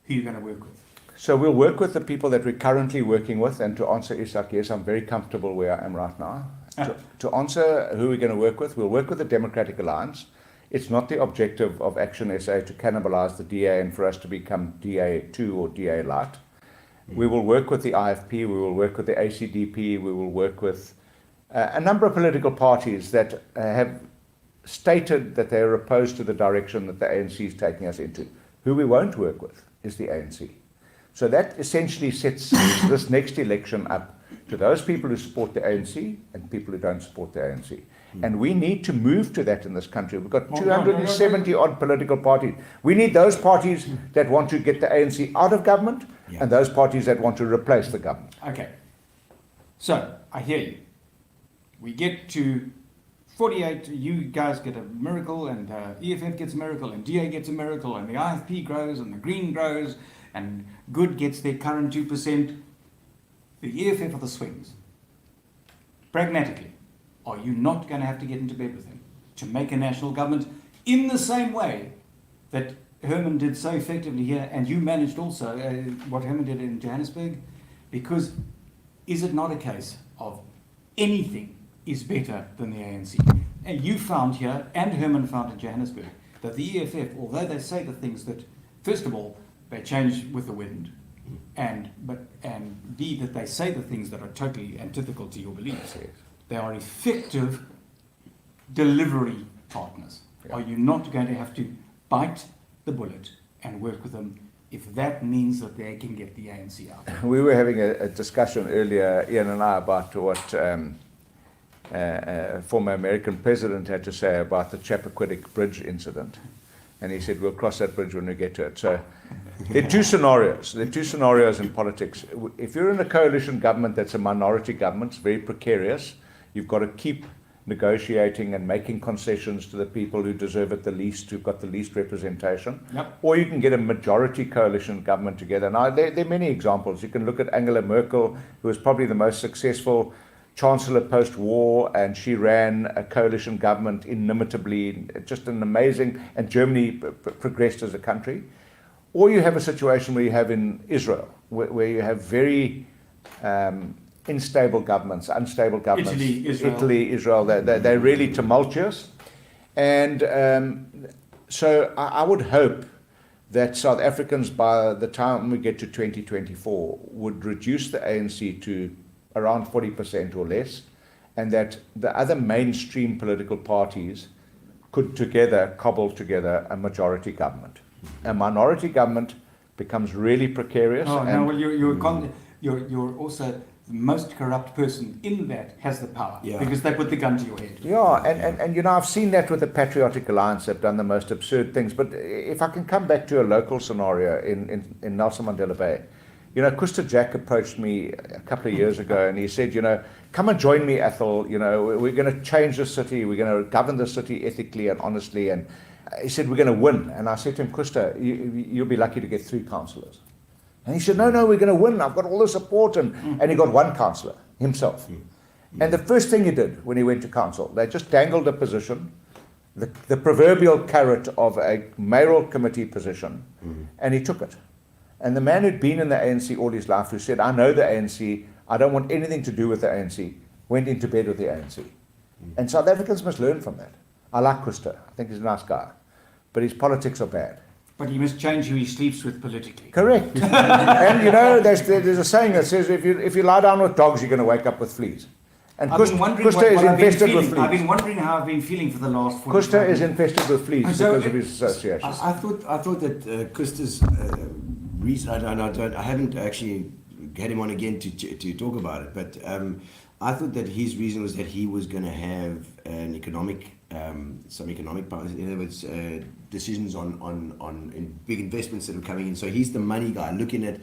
Speaker 6: who are you going to work with?
Speaker 5: So we'll work with the people that we're currently working with, and to answer Isak, yes, I'm very comfortable where I am right now. To answer who we're going to work with, we'll work with the Democratic Alliance. It's not the objective of ActionSA to cannibalize the DA and for us to become DA2 or DA light. We will work with the IFP, we will work with the ACDP, we will work with a number of political parties that have stated that they are opposed to the direction that the ANC is taking us into. Who we won't work with is the ANC. So that essentially sets this next election up to those people who support the ANC and people who don't support the ANC. And we need to move to that in this country. We've got 270 odd political parties. We need those parties that want to get the ANC out of government and those parties that want to replace the government.
Speaker 6: Okay. So, I hear you. We get to 48, you guys get a miracle, and EFF gets a miracle, and DA gets a miracle, and the IFP grows, and the Green grows, and Good gets their current 2%. The EFF are the swings. Pragmatically, are you not going to have to get into bed with him to make a national government in the same way that Herman did so effectively here, and you managed also what Herman did in Johannesburg? Because is it not a case of anything is better than the ANC. And you found here, and Herman found in Johannesburg, that the EFF, although they say the things that, first of all, they change with the wind, and B, that they say the things that are totally antithetical to your beliefs, they are effective delivery partners.
Speaker 5: Yeah.
Speaker 6: Are you not going to have to bite the bullet and work with them if that means that they can get the ANC out?
Speaker 5: We were having a discussion earlier, Ian and I, about what former American president had to say about the Chappaquiddick Bridge incident. And he said, we'll cross that bridge when we get to it. So there are two scenarios. There are two scenarios in politics. If you're in a coalition government that's a minority government, it's very precarious. You've got to keep negotiating and making concessions to the people who deserve it the least, who've got the least representation.
Speaker 6: Yep.
Speaker 5: Or you can get a majority coalition government together. Now, there are many examples. You can look at Angela Merkel, who was probably the most successful chancellor post-war, and she ran a coalition government inimitably, just an amazing, and Germany progressed as a country. Or you have a situation where you have in Israel, where you have very unstable governments. Italy, Israel, they're really tumultuous. And so I would hope that South Africans, by the time we get to 2024, would reduce the ANC to around 40% or less, and that the other mainstream political parties could together cobble together a majority government. A minority government becomes really precarious.
Speaker 6: Oh, no, well, you're also the most corrupt person in that has the power, because they put the gun to your head.
Speaker 5: Yeah, and you know, I've seen that with the Patriotic Alliance. They've done the most absurd things. But if I can come back to a local scenario in Nelson Mandela Bay, you know, Kuster Jack approached me a couple of years ago, and he said, you know, come and join me, Athol. You know, we're going to change the city. We're going to govern the city ethically and honestly. And he said, we're going to win. And I said to him, Kuster, you'll be lucky to get 3 councillors. And he said, no, we're going to win. I've got all the support. And he got 1 councillor himself. And the first thing he did when he went to council, they just dangled a position, the proverbial carrot of a mayoral committee position, and he took it. And the man who'd been in the ANC all his life, who said, I know the ANC, I don't want anything to do with the ANC, went into bed with the ANC. And South Africans must learn from that. I like Kuster. I think he's a nice guy. But his politics are bad.
Speaker 6: But he must change who he sleeps with politically.
Speaker 5: Correct. And you know, there's a saying that says, if you lie down with dogs, you're going to wake up with fleas. And Kuster is infested with fleas.
Speaker 6: I've been wondering how I've been feeling for the last 4
Speaker 5: Kuster is infested with fleas because of his associations.
Speaker 4: I thought that Kuster's reason, I haven't actually had him on again to talk about it, but I thought that his reason was that he was going to have an economic, some economic policy, in other words, decisions on big investments that are coming in. So he's the money guy. Looking at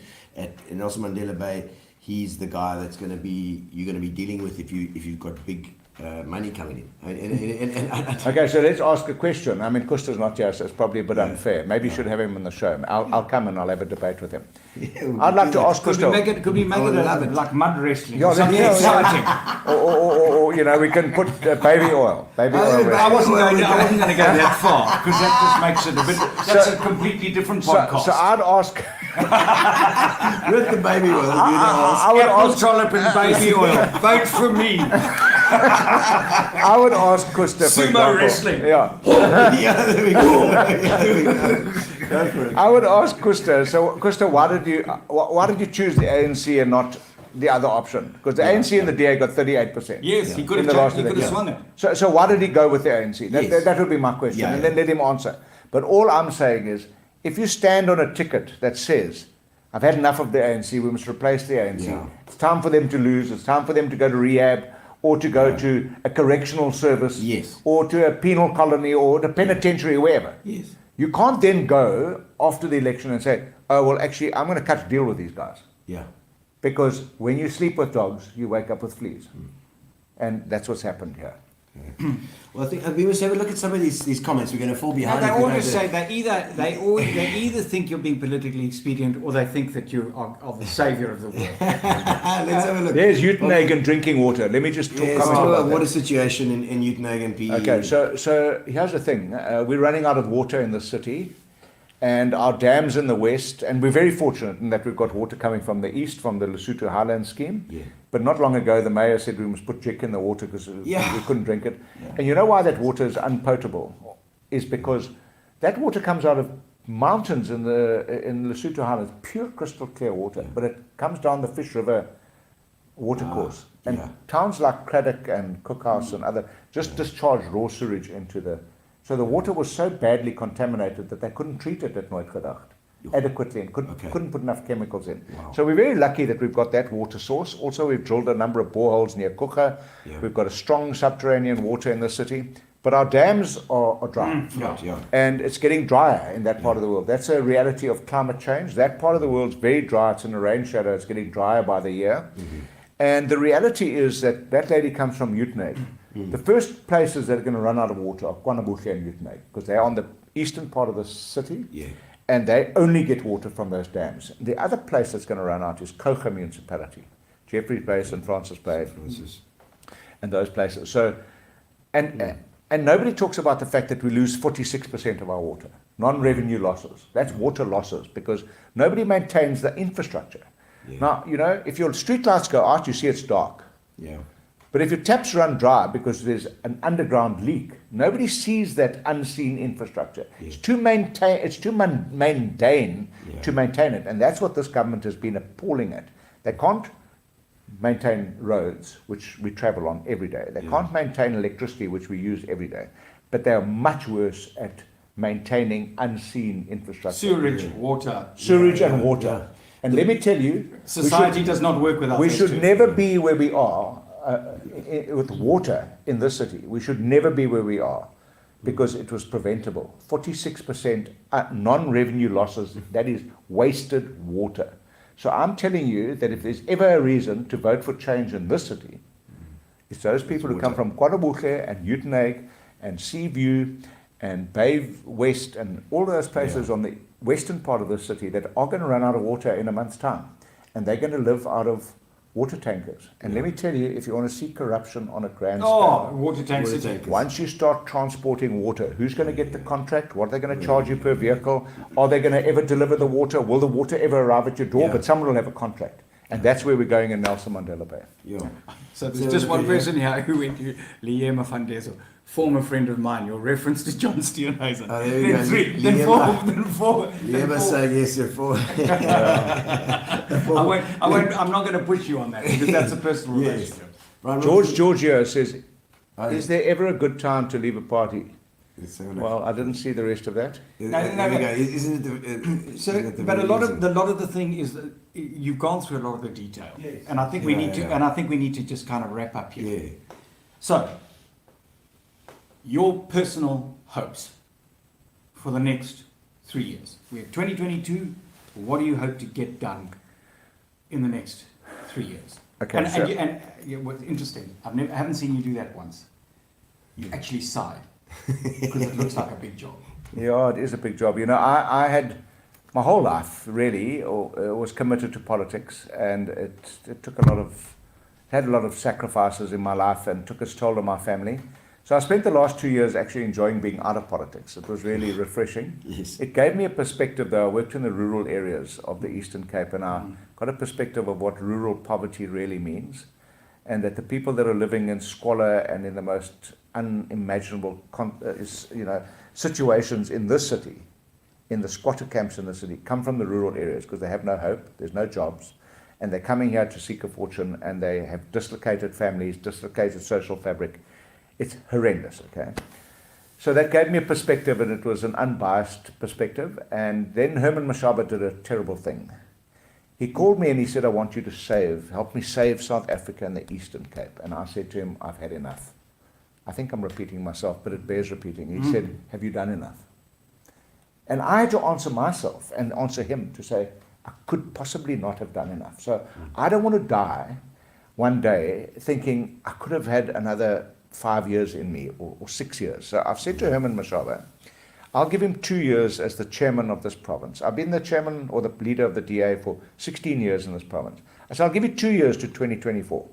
Speaker 4: Nelson Mandela Bay, he's the guy that's going to be you're going to be dealing with if you've got big money coming in.
Speaker 5: Okay, so let's ask a question. I mean, Kuster's not here, so it's probably a bit unfair. Maybe you should have him on the show. I'll come and I'll have a debate with him. I'd like to ask Kuster.
Speaker 6: Could we make it like mud wrestling?
Speaker 5: Yeah,
Speaker 6: Something exciting.
Speaker 5: Or you know, we can put baby oil.
Speaker 6: I wasn't going to go that far, because that just makes it a bit. That's a completely different podcast.
Speaker 5: So I'd ask.
Speaker 4: With the baby oil,
Speaker 5: I would
Speaker 6: Athol
Speaker 5: ask.
Speaker 6: Trollip and baby oil. Vote for me.
Speaker 5: I would ask Kuster, for example.
Speaker 6: Sumo wrestling.
Speaker 5: Yeah.
Speaker 4: there we go. Go for it.
Speaker 5: I would ask Kuster. So Kuster, why did you choose the ANC and not the other option? Because the ANC and the DA got 38%.
Speaker 6: Yes, he could
Speaker 5: in the
Speaker 6: have
Speaker 5: last election.
Speaker 6: swung it.
Speaker 5: So why did he go with the ANC?
Speaker 4: Yes.
Speaker 5: That would be my question,
Speaker 4: Yeah,
Speaker 5: and then let him answer. But all I'm saying is, if you stand on a ticket that says, I've had enough of the ANC, we must replace the ANC.
Speaker 4: Yeah.
Speaker 5: It's time for them to lose. It's time for them to go to rehab, or to go to a correctional service,
Speaker 4: Yes.
Speaker 5: or to a penal colony, or the penitentiary, or wherever.
Speaker 4: Yes.
Speaker 5: You can't then go after the election and say, oh, well, actually, I'm going to cut a deal with these guys.
Speaker 4: Yeah.
Speaker 5: Because when you sleep with dogs, you wake up with fleas. And that's what's happened here.
Speaker 4: Well, I think we must have a look at some of these comments. We're going to fall behind.
Speaker 6: They
Speaker 4: if we don't
Speaker 6: always
Speaker 4: do-
Speaker 6: say they either think you're being politically expedient, or they think that you are the saviour of the world.
Speaker 4: Let's have a look.
Speaker 5: There's Uitenhage drinking water. Let me just talk
Speaker 4: Yes,
Speaker 5: comment
Speaker 4: talk
Speaker 5: about
Speaker 4: about
Speaker 5: that.
Speaker 4: water situation in Uitenhage and PE.
Speaker 5: Okay, so here's the thing. We're running out of water in the city. And our dams in the west, and we're very fortunate in that we've got water coming from the east, from the Lesotho Highlands scheme.
Speaker 4: Yeah.
Speaker 5: But not long ago, the mayor said we must put jig in the water because
Speaker 4: Yeah.
Speaker 5: we couldn't drink it. And you know why that water is unpotable? Is because that water comes out of mountains in Lesotho Highlands, pure crystal clear water, but it comes down the Fish River watercourse. And towns like Craddock and Cookhouse and other just discharge raw sewage into the... So the water was so badly contaminated that they couldn't treat it at Nooit Gedacht adequately and couldn't put enough chemicals in.
Speaker 4: Wow.
Speaker 5: So we're very lucky that we've got that water source. Also, we've drilled a number of boreholes near Kukha.
Speaker 4: Yeah.
Speaker 5: We've got a strong subterranean water in the city. But our dams are dry.
Speaker 4: Yeah.
Speaker 5: And it's getting drier in that part of the world. That's a reality of climate change. That part of the world's very dry. It's in a rain shadow. It's getting drier by the year. And the reality is that that lady comes from Uitenhage. The first places that are going to run out of water are KwaNobuhle and Uitenhage because they're on the eastern part of the city.
Speaker 4: Yeah.
Speaker 5: And they only get water from those dams. The other place that's going to run out is Kouga municipality, Jeffreys Bay, St. Francis Bay, and those places. So, and nobody talks about the fact that we lose 46% of our water, non-revenue losses. That's water losses because nobody maintains the infrastructure.
Speaker 4: Yeah.
Speaker 5: Now, you know, if your street lights go out, you see it's dark.
Speaker 4: Yeah.
Speaker 5: But if your taps run dry because there's an underground leak, nobody sees that unseen infrastructure.
Speaker 4: Yeah.
Speaker 5: It's too mundane to maintain it. And that's what this government has been appalling at. They can't maintain roads, which we travel on every day. They can't maintain electricity, which we use every day. But they are much worse at maintaining unseen infrastructure.
Speaker 6: Sewerage, water.
Speaker 5: Sewage and water. And let me tell you,
Speaker 6: Society does not work without
Speaker 5: we
Speaker 6: those
Speaker 5: should
Speaker 6: two.
Speaker 5: never be where we are with water in this city. We should never be where we are because it was preventable. 46% non-revenue losses, that is wasted water. So I'm telling you that if there's ever a reason to vote for change in this city, it's those people who come from KwaNobuhle and Uitenhage and Seaview and Bay West and all those places on the western part of the city that are going to run out of water in a month's time. And they're going to live out of water tankers. And let me tell you, if you want to see corruption on a grand scale,
Speaker 6: Water tank city.
Speaker 5: once you start transporting water, who's going to get the contract? What are they going to charge you per vehicle? Are they going to ever deliver the water? Will the water ever arrive at your door?
Speaker 4: Yeah.
Speaker 5: But someone will have a contract. And that's where we're going in Nelson Mandela Bay.
Speaker 4: Yeah.
Speaker 6: So there's just one person here who went to Liema van Dezel, former friend of mine. Your reference to John Steenhuisen.
Speaker 4: Oh, there we
Speaker 6: Then
Speaker 4: go.
Speaker 6: three, then four.
Speaker 4: Liema say yes, you're for.
Speaker 6: I'm not going to push you on that because that's a personal
Speaker 4: Yes.
Speaker 6: relationship.
Speaker 4: Right,
Speaker 5: George Giorgio says,
Speaker 4: Oh,
Speaker 5: is there ever a good time to leave a party?
Speaker 4: yes,
Speaker 5: Well, I didn't see the rest of that.
Speaker 6: No,
Speaker 4: there we
Speaker 6: no.
Speaker 4: go. Isn't it
Speaker 6: So,
Speaker 4: isn't it the
Speaker 6: but a
Speaker 4: very
Speaker 6: lot
Speaker 4: reason?
Speaker 6: of the thing is that you've gone through a lot of the detail, and I think we
Speaker 4: Yeah,
Speaker 6: need to,
Speaker 4: yeah.
Speaker 6: and I think we need to just kind of wrap up here.
Speaker 4: Yeah.
Speaker 6: So, your personal hopes for the next 3 years. We have 2022. What do you hope to get done in the next 3 years?
Speaker 5: Okay,
Speaker 6: And,
Speaker 5: so-
Speaker 6: what's interesting, I haven't seen you do that once. You actually sighed because it looks like a big job.
Speaker 5: Yeah, it is a big job. You know, I had my whole life really was committed to politics, and it took had a lot of sacrifices in my life and took its toll on my family. So I spent the last 2 years actually enjoying being out of politics. It was really refreshing.
Speaker 4: Yes.
Speaker 5: It gave me a perspective, though. I worked in the rural areas of the Eastern Cape, and I got a perspective of what rural poverty really means, and that the people that are living in squalor and in the most unimaginable situations in this city, in the squatter camps in the city, come from the rural areas because they have no hope, there's no jobs, and they're coming here to seek a fortune, and they have dislocated families, dislocated social fabric. It's horrendous, okay? So that gave me a perspective, and it was an unbiased perspective. And then Herman Mashaba did a terrible thing. He called me and he said, I want you to help me save South Africa and the Eastern Cape. And I said to him, I've had enough. I think I'm repeating myself, but it bears repeating. He said, have you done enough? And I had to answer myself and answer him to say, I could possibly not have done enough. So I don't want to die one day thinking I could have had another 5 years in me or 6 years. So I've said to Herman Mashaba, I'll give him 2 years as the chairman of this province. I've been the chairman or the leader of the DA for 16 years in this province. I said, I'll give you 2 years to 2024.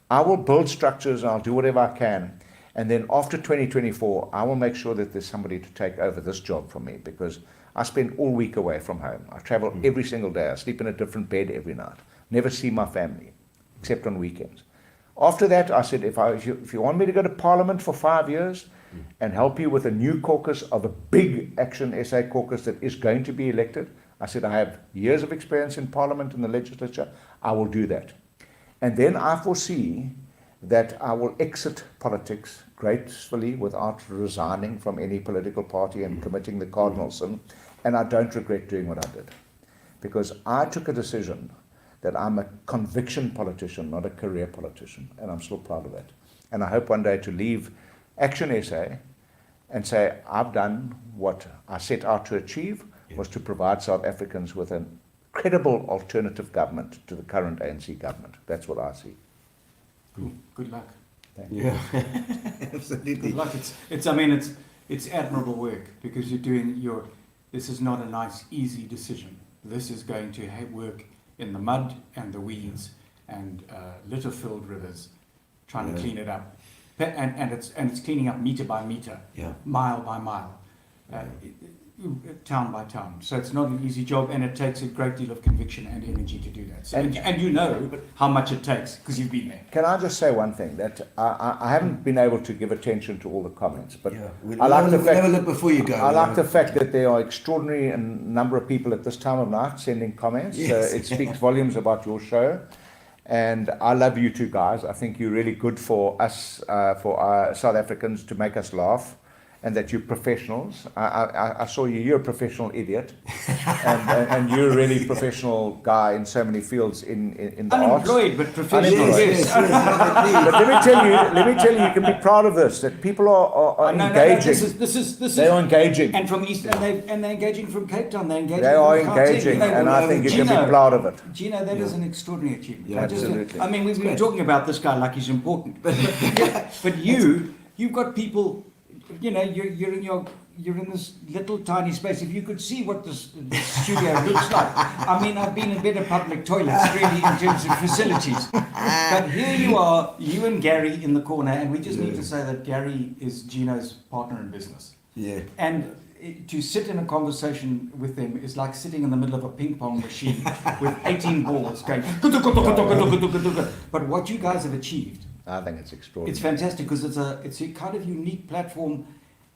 Speaker 5: I will build structures and I'll do whatever I can. And then after 2024, I will make sure that there's somebody to take over this job from me, because I spend all week away from home. I travel every single day. I sleep in a different bed every night. Never see my family, except on weekends. After that, I said, if you want me to go to Parliament for 5 years and help you with a new caucus of a big ActionSA caucus that is going to be elected, I said, I have years of experience in Parliament and the legislature. I will do that. And then I foresee that I will exit politics gracefully without resigning from any political party and committing the cardinal sin. And I don't regret doing what I did, because I took a decision that I'm a conviction politician, not a career politician, and I'm still proud of that. And I hope one day to leave ActionSA and say, I've done what I set out to achieve, was to provide South Africans with an credible alternative government to the current ANC government. That's what I see.
Speaker 6: Cool. Good luck.
Speaker 5: Thank you.
Speaker 4: Yeah, absolutely.
Speaker 6: Good luck. I mean, it's admirable work, because you're doing this is not a nice, easy decision. This is going to work in the mud and the weeds and litter-filled rivers, trying to clean it up. And it's cleaning up meter by meter, mile by mile, town by town. So it's not an easy job, and it takes a great deal of conviction and energy to do that. So, and you know how much it takes, because you've been there.
Speaker 5: Can I just say one thing? That I haven't been able to give attention to all the comments, but
Speaker 4: We'll have a look before you go.
Speaker 5: I like the fact that there are extraordinary number of people at this time of night sending comments.
Speaker 4: Yes.
Speaker 5: It speaks volumes about your show. And I love you two guys. I think you're really good for us, for our South Africans, to make us laugh, and that you're professionals. I saw you. You're a professional idiot, and you're a really professional guy in so many fields in the arts.
Speaker 6: Unemployed, but professional.
Speaker 4: Yes.
Speaker 5: But let me tell you, you can be proud of this. That people are engaging.
Speaker 6: This is.
Speaker 5: They are engaging.
Speaker 6: And from East, and they're engaging from Cape Town. They're engaging.
Speaker 5: They are
Speaker 6: from Gauteng.
Speaker 5: engaging, and I think you can be proud of it.
Speaker 6: Gino, that is an extraordinary achievement.
Speaker 5: Yeah, absolutely.
Speaker 6: I mean, we've been talking about this guy like he's important, but you've got people. You know, you're in this little tiny space. If you could see what this studio looks like. I mean, I've been in better public toilets, really, in terms of facilities. But here you are, you and Gary in the corner, and we just need to say that Gary is Gino's partner in business.
Speaker 4: Yeah.
Speaker 6: And to sit in a conversation with them is like sitting in the middle of a ping pong machine with 18 balls going. But what you guys have achieved,
Speaker 5: I think it's extraordinary.
Speaker 6: it's fantastic, because it's a kind of unique platform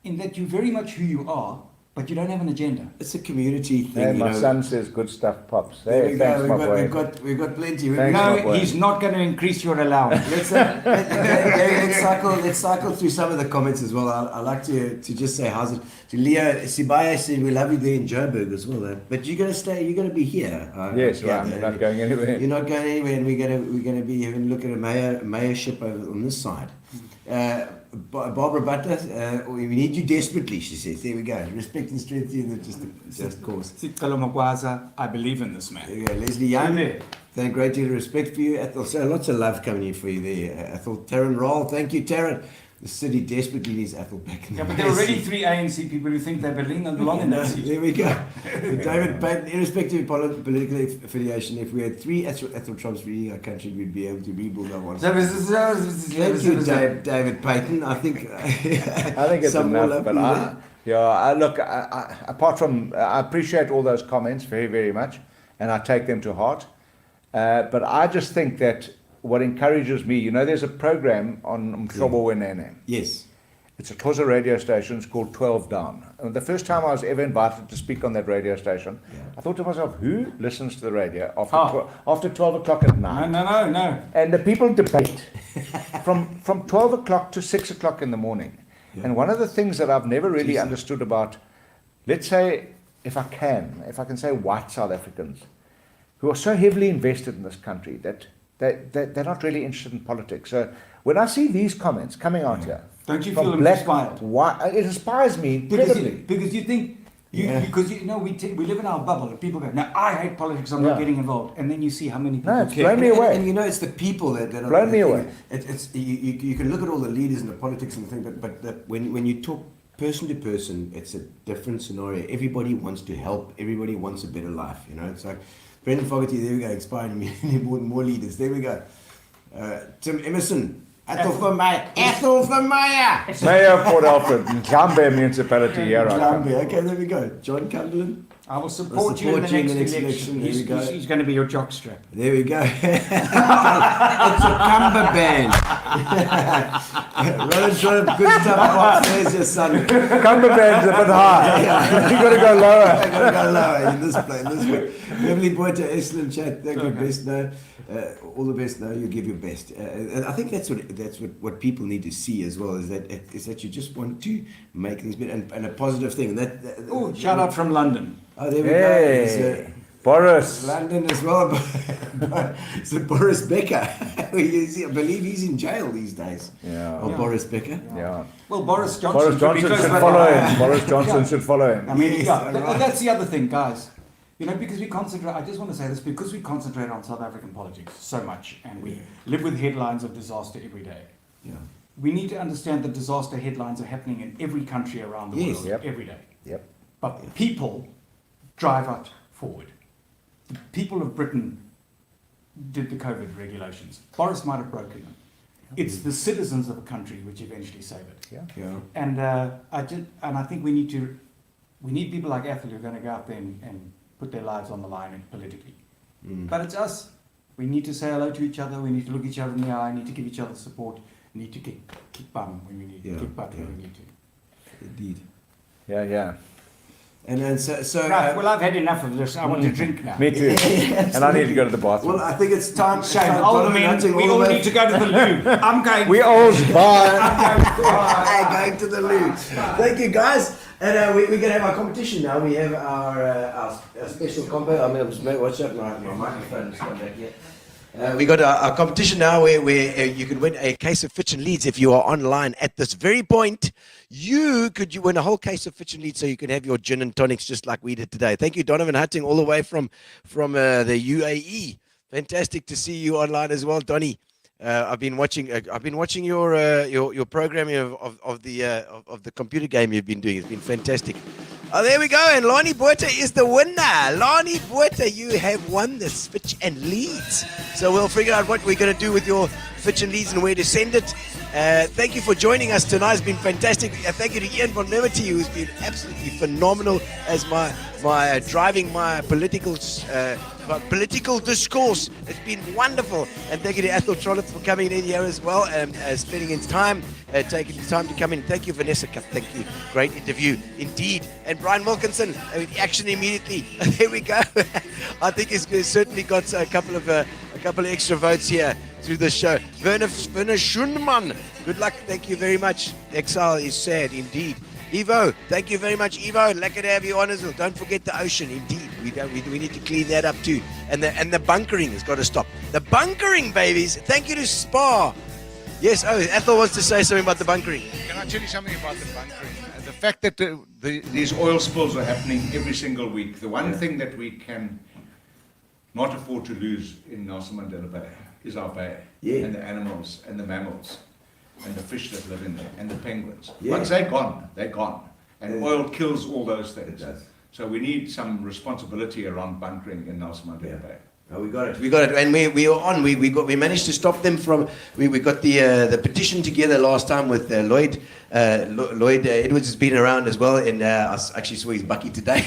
Speaker 6: in that you're very much who you are, but you don't have an agenda.
Speaker 4: It's a community thing.
Speaker 5: Hey,
Speaker 4: you
Speaker 5: my
Speaker 4: know.
Speaker 5: son says good stuff, pops.
Speaker 4: There
Speaker 5: Hey,
Speaker 4: we
Speaker 5: thanks,
Speaker 4: go.
Speaker 5: my boy.
Speaker 4: We've got plenty.
Speaker 5: Thanks, my
Speaker 6: No,
Speaker 5: boy.
Speaker 6: he's not going to increase your allowance.
Speaker 4: Let's cycle through some of the comments as well. I like to just say how's it to Leo Sibaya said we love you there in Joburg as well. But you're gonna stay. You're gonna be here.
Speaker 5: Yes, right. I'm not going anywhere.
Speaker 4: You're not going anywhere, and we're gonna be having a look at a mayorship over on this side. Barbara Butler, we need you desperately, she says. There we go. Respect and strength to you, just cause.
Speaker 6: Sikalo Magwaza, I believe in this man.
Speaker 4: There we go. Leslie Young,
Speaker 6: There.
Speaker 4: thank great deal of respect for you. Athol, so lots of love coming in for you there. Athol, Taryn Roll, thank you, Taryn. The city desperately needs Athol back in the
Speaker 6: Yeah, but there are already 3 ANC people who think they belong in that seat.
Speaker 4: There we go. David Payton, irrespective of political affiliation, if we had 3 Athol Trollips leading our country, we'd be able to rebuild our one. Thank you, David Payton. I think
Speaker 5: it's
Speaker 4: some more
Speaker 5: enough.
Speaker 4: love
Speaker 5: But I apart from, I appreciate all those comments very, very much, and I take them to heart. But I just think that what encourages me, there's a program on Mhlobo Wenene.
Speaker 4: Yes.
Speaker 5: It was a radio station. It's called 12 Down. And the first time I was ever invited to speak on that radio station, I thought to myself, who listens to the radio after 12 o'clock at night?
Speaker 6: No.
Speaker 5: And the people debate from 12 o'clock to 6 o'clock in the morning. Yeah. And one of the things that I've never really understood about, let's say, if I can say white South Africans, who are so heavily invested in this country that they're not really interested in politics. So when I see these comments coming out here,
Speaker 6: don't you
Speaker 5: from
Speaker 6: feel
Speaker 5: black,
Speaker 6: inspired?
Speaker 5: white, it inspires me incredibly.
Speaker 6: Because you think, because we live in our bubble, and people go, no, I hate politics, I'm not getting involved. And then you see how many people
Speaker 5: it's
Speaker 6: care.
Speaker 5: blown me away.
Speaker 4: And it's the people that are
Speaker 5: blown me away.
Speaker 4: It's you can look at all the leaders and the politics and the thing, but when you talk person to person, it's a different scenario. Everybody wants to help. Everybody wants a better life. It's like Brendan Fogarty. There we go, inspiring me more leaders. There we go. Tim Emerson.
Speaker 7: Athol van Meyer. Athol van Meyer.
Speaker 5: Mayor of Port Alfred, Enclave Municipality, here I come.
Speaker 7: Okay, there we go. John Cumberland.
Speaker 6: I will support you in the next election.
Speaker 7: There we go.
Speaker 6: He's going to be your jockstrap.
Speaker 7: There we go. It's a cumber band. Roland Trollip, good stuff, Pops. There's your son.
Speaker 5: Cumberband's a bit high. You got to go lower.
Speaker 7: I gotta go lower in this place. Lovely Boita, excellent chat. Thank you, best. No, all the best. No, you give your best. And I think that's what people need to see as well. Is that you just want to make things better and a positive thing.
Speaker 6: Oh, shout out from London.
Speaker 7: Oh, there we
Speaker 5: Hey,
Speaker 7: go.
Speaker 5: Boris.
Speaker 7: London as well. So Boris Becker. I believe he's in jail these days.
Speaker 5: Yeah.
Speaker 7: Oh, Boris Becker.
Speaker 5: Yeah.
Speaker 6: Well, Boris Johnson.
Speaker 5: Boris Johnson should follow him. Boris Johnson should follow him.
Speaker 6: I mean,
Speaker 7: Yes,
Speaker 6: yeah,
Speaker 7: right.
Speaker 6: that's the other thing, guys. You know, because we concentrate, I just want to say this, because we concentrate on South African politics so much and we live with headlines of disaster every day,
Speaker 7: Yeah.
Speaker 6: we need to understand that disaster headlines are happening in every country around the
Speaker 7: Yes.
Speaker 6: world
Speaker 5: Yep.
Speaker 6: every day.
Speaker 5: Yep.
Speaker 6: But people drive us forward. The people of Britain did the COVID regulations. Boris might have broken them. It's the citizens of a country which eventually save it.
Speaker 7: Yeah.
Speaker 6: And I think we need people like Athol who are going to go out there and put their lives on the line politically. But it's us. We need to say hello to each other. We need to look each other in the eye. We need to give each other support. We need to kick bum when we need to, kick butt when we need to.
Speaker 7: Indeed.
Speaker 5: Yeah.
Speaker 7: And then so
Speaker 6: Right, well, I've had enough of this. I want to drink now.
Speaker 5: Me too. And I need to go to the bathroom.
Speaker 7: well, I think it's time.
Speaker 6: Shame,
Speaker 7: time-
Speaker 6: old
Speaker 7: Donovan
Speaker 6: men,
Speaker 7: Hunting,
Speaker 6: we
Speaker 7: all
Speaker 6: all
Speaker 7: the way-
Speaker 6: need to go to the loo. I'm going.
Speaker 5: We all bye.
Speaker 7: Going to the loo. Thank you, guys. And we're going to have our competition now. We have our special combo. I mean, watch out, my microphone is going back here. We got our competition now where you can win a case of Fitch and Leeds if you are online at this very point. You win a whole case of Fitch and Leeds so you can have your gin and tonics just like we did today. Thank you, Donovan Hunting, all the way from the UAE. Fantastic to see you online as well, Donny. I've been watching your programming of the computer game you've been doing. It's been fantastic. Oh, there we go. And Lonnie Botha is the winner. Lonnie Botha, you have won the Fitch and Leeds. So we'll figure out what we're going to do with your Fitch and Leeds and where to send it. Thank you for joining us tonight. It's been fantastic. Thank you to Ian Von Memerty, who's been absolutely phenomenal as my driving my political discourse. It's been wonderful. And thank you to Athol Trollip for coming in here as well and spending his time, taking the time to come in. Thank you, Vanessa. Thank you. Great interview indeed. And Brian Wilkinson, action immediately. There we go. I think he's certainly got a couple of extra votes here through the show. Werner Schunmann, good luck. Thank you very much. Exile is sad indeed. Evo, thank you very much, Evo. Lucky to have you on as well. Don't forget the ocean. Indeed, we need to clean that up too. And the bunkering has got to stop. The bunkering, babies. Thank you to Spa. Yes. Oh, Athol wants to say something about the bunkering.
Speaker 8: Can I tell you something about the bunkering? The fact that these oil spills are happening every single week. The one thing that we can not afford to lose in Nelson Mandela Bay is our bay, and the animals and the mammals and the fish that live in there and the penguins. Once they're gone, they're gone. And oil kills all those things.
Speaker 7: It does.
Speaker 8: So we need some responsibility around bunkering in Nelson Mandela Bay.
Speaker 7: Oh, we got it, and we were on. We managed to stop them from. We got the petition together last time with Lloyd. Lloyd Edwards has been around as well, and I actually saw his bucky today.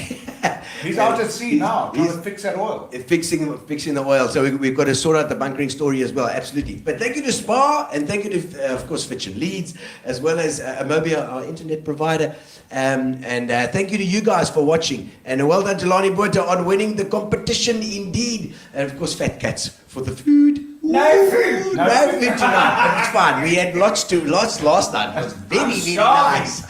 Speaker 8: He's out at sea now, trying to fix that oil.
Speaker 7: Fixing the oil. So we've got to sort out the bunkering story as well. Absolutely. But thank you to Spa, and thank you to, of course, Fitch and Leeds, as well as Amobia, our internet provider. And thank you to you guys for watching. And well done to Lonnie Botha on winning the competition indeed. And of course, Fat Cats for the food.
Speaker 6: No food.
Speaker 7: No food tonight. But it's fine. We had lots last night. It was very nice.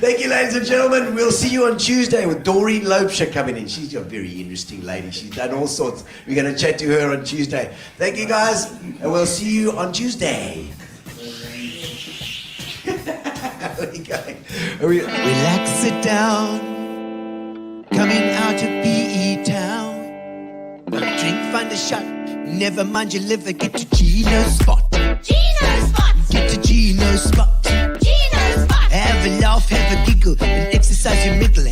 Speaker 7: Thank you, ladies and gentlemen. We'll see you on Tuesday with Doreen Lopesha coming in. She's a very interesting lady. She's done all sorts. We're going to chat to her on Tuesday. Thank you, guys. And we'll see you on Tuesday. Where are you going?
Speaker 2: Relax, sit down. Coming out of PE town. Drink, find a shot. Never mind your liver. Get to Gino Spot.
Speaker 3: Gino Spot.
Speaker 2: Get to Gino Spot.
Speaker 3: Gino Spot.
Speaker 2: Have a laugh, have a giggle, and exercise your middle.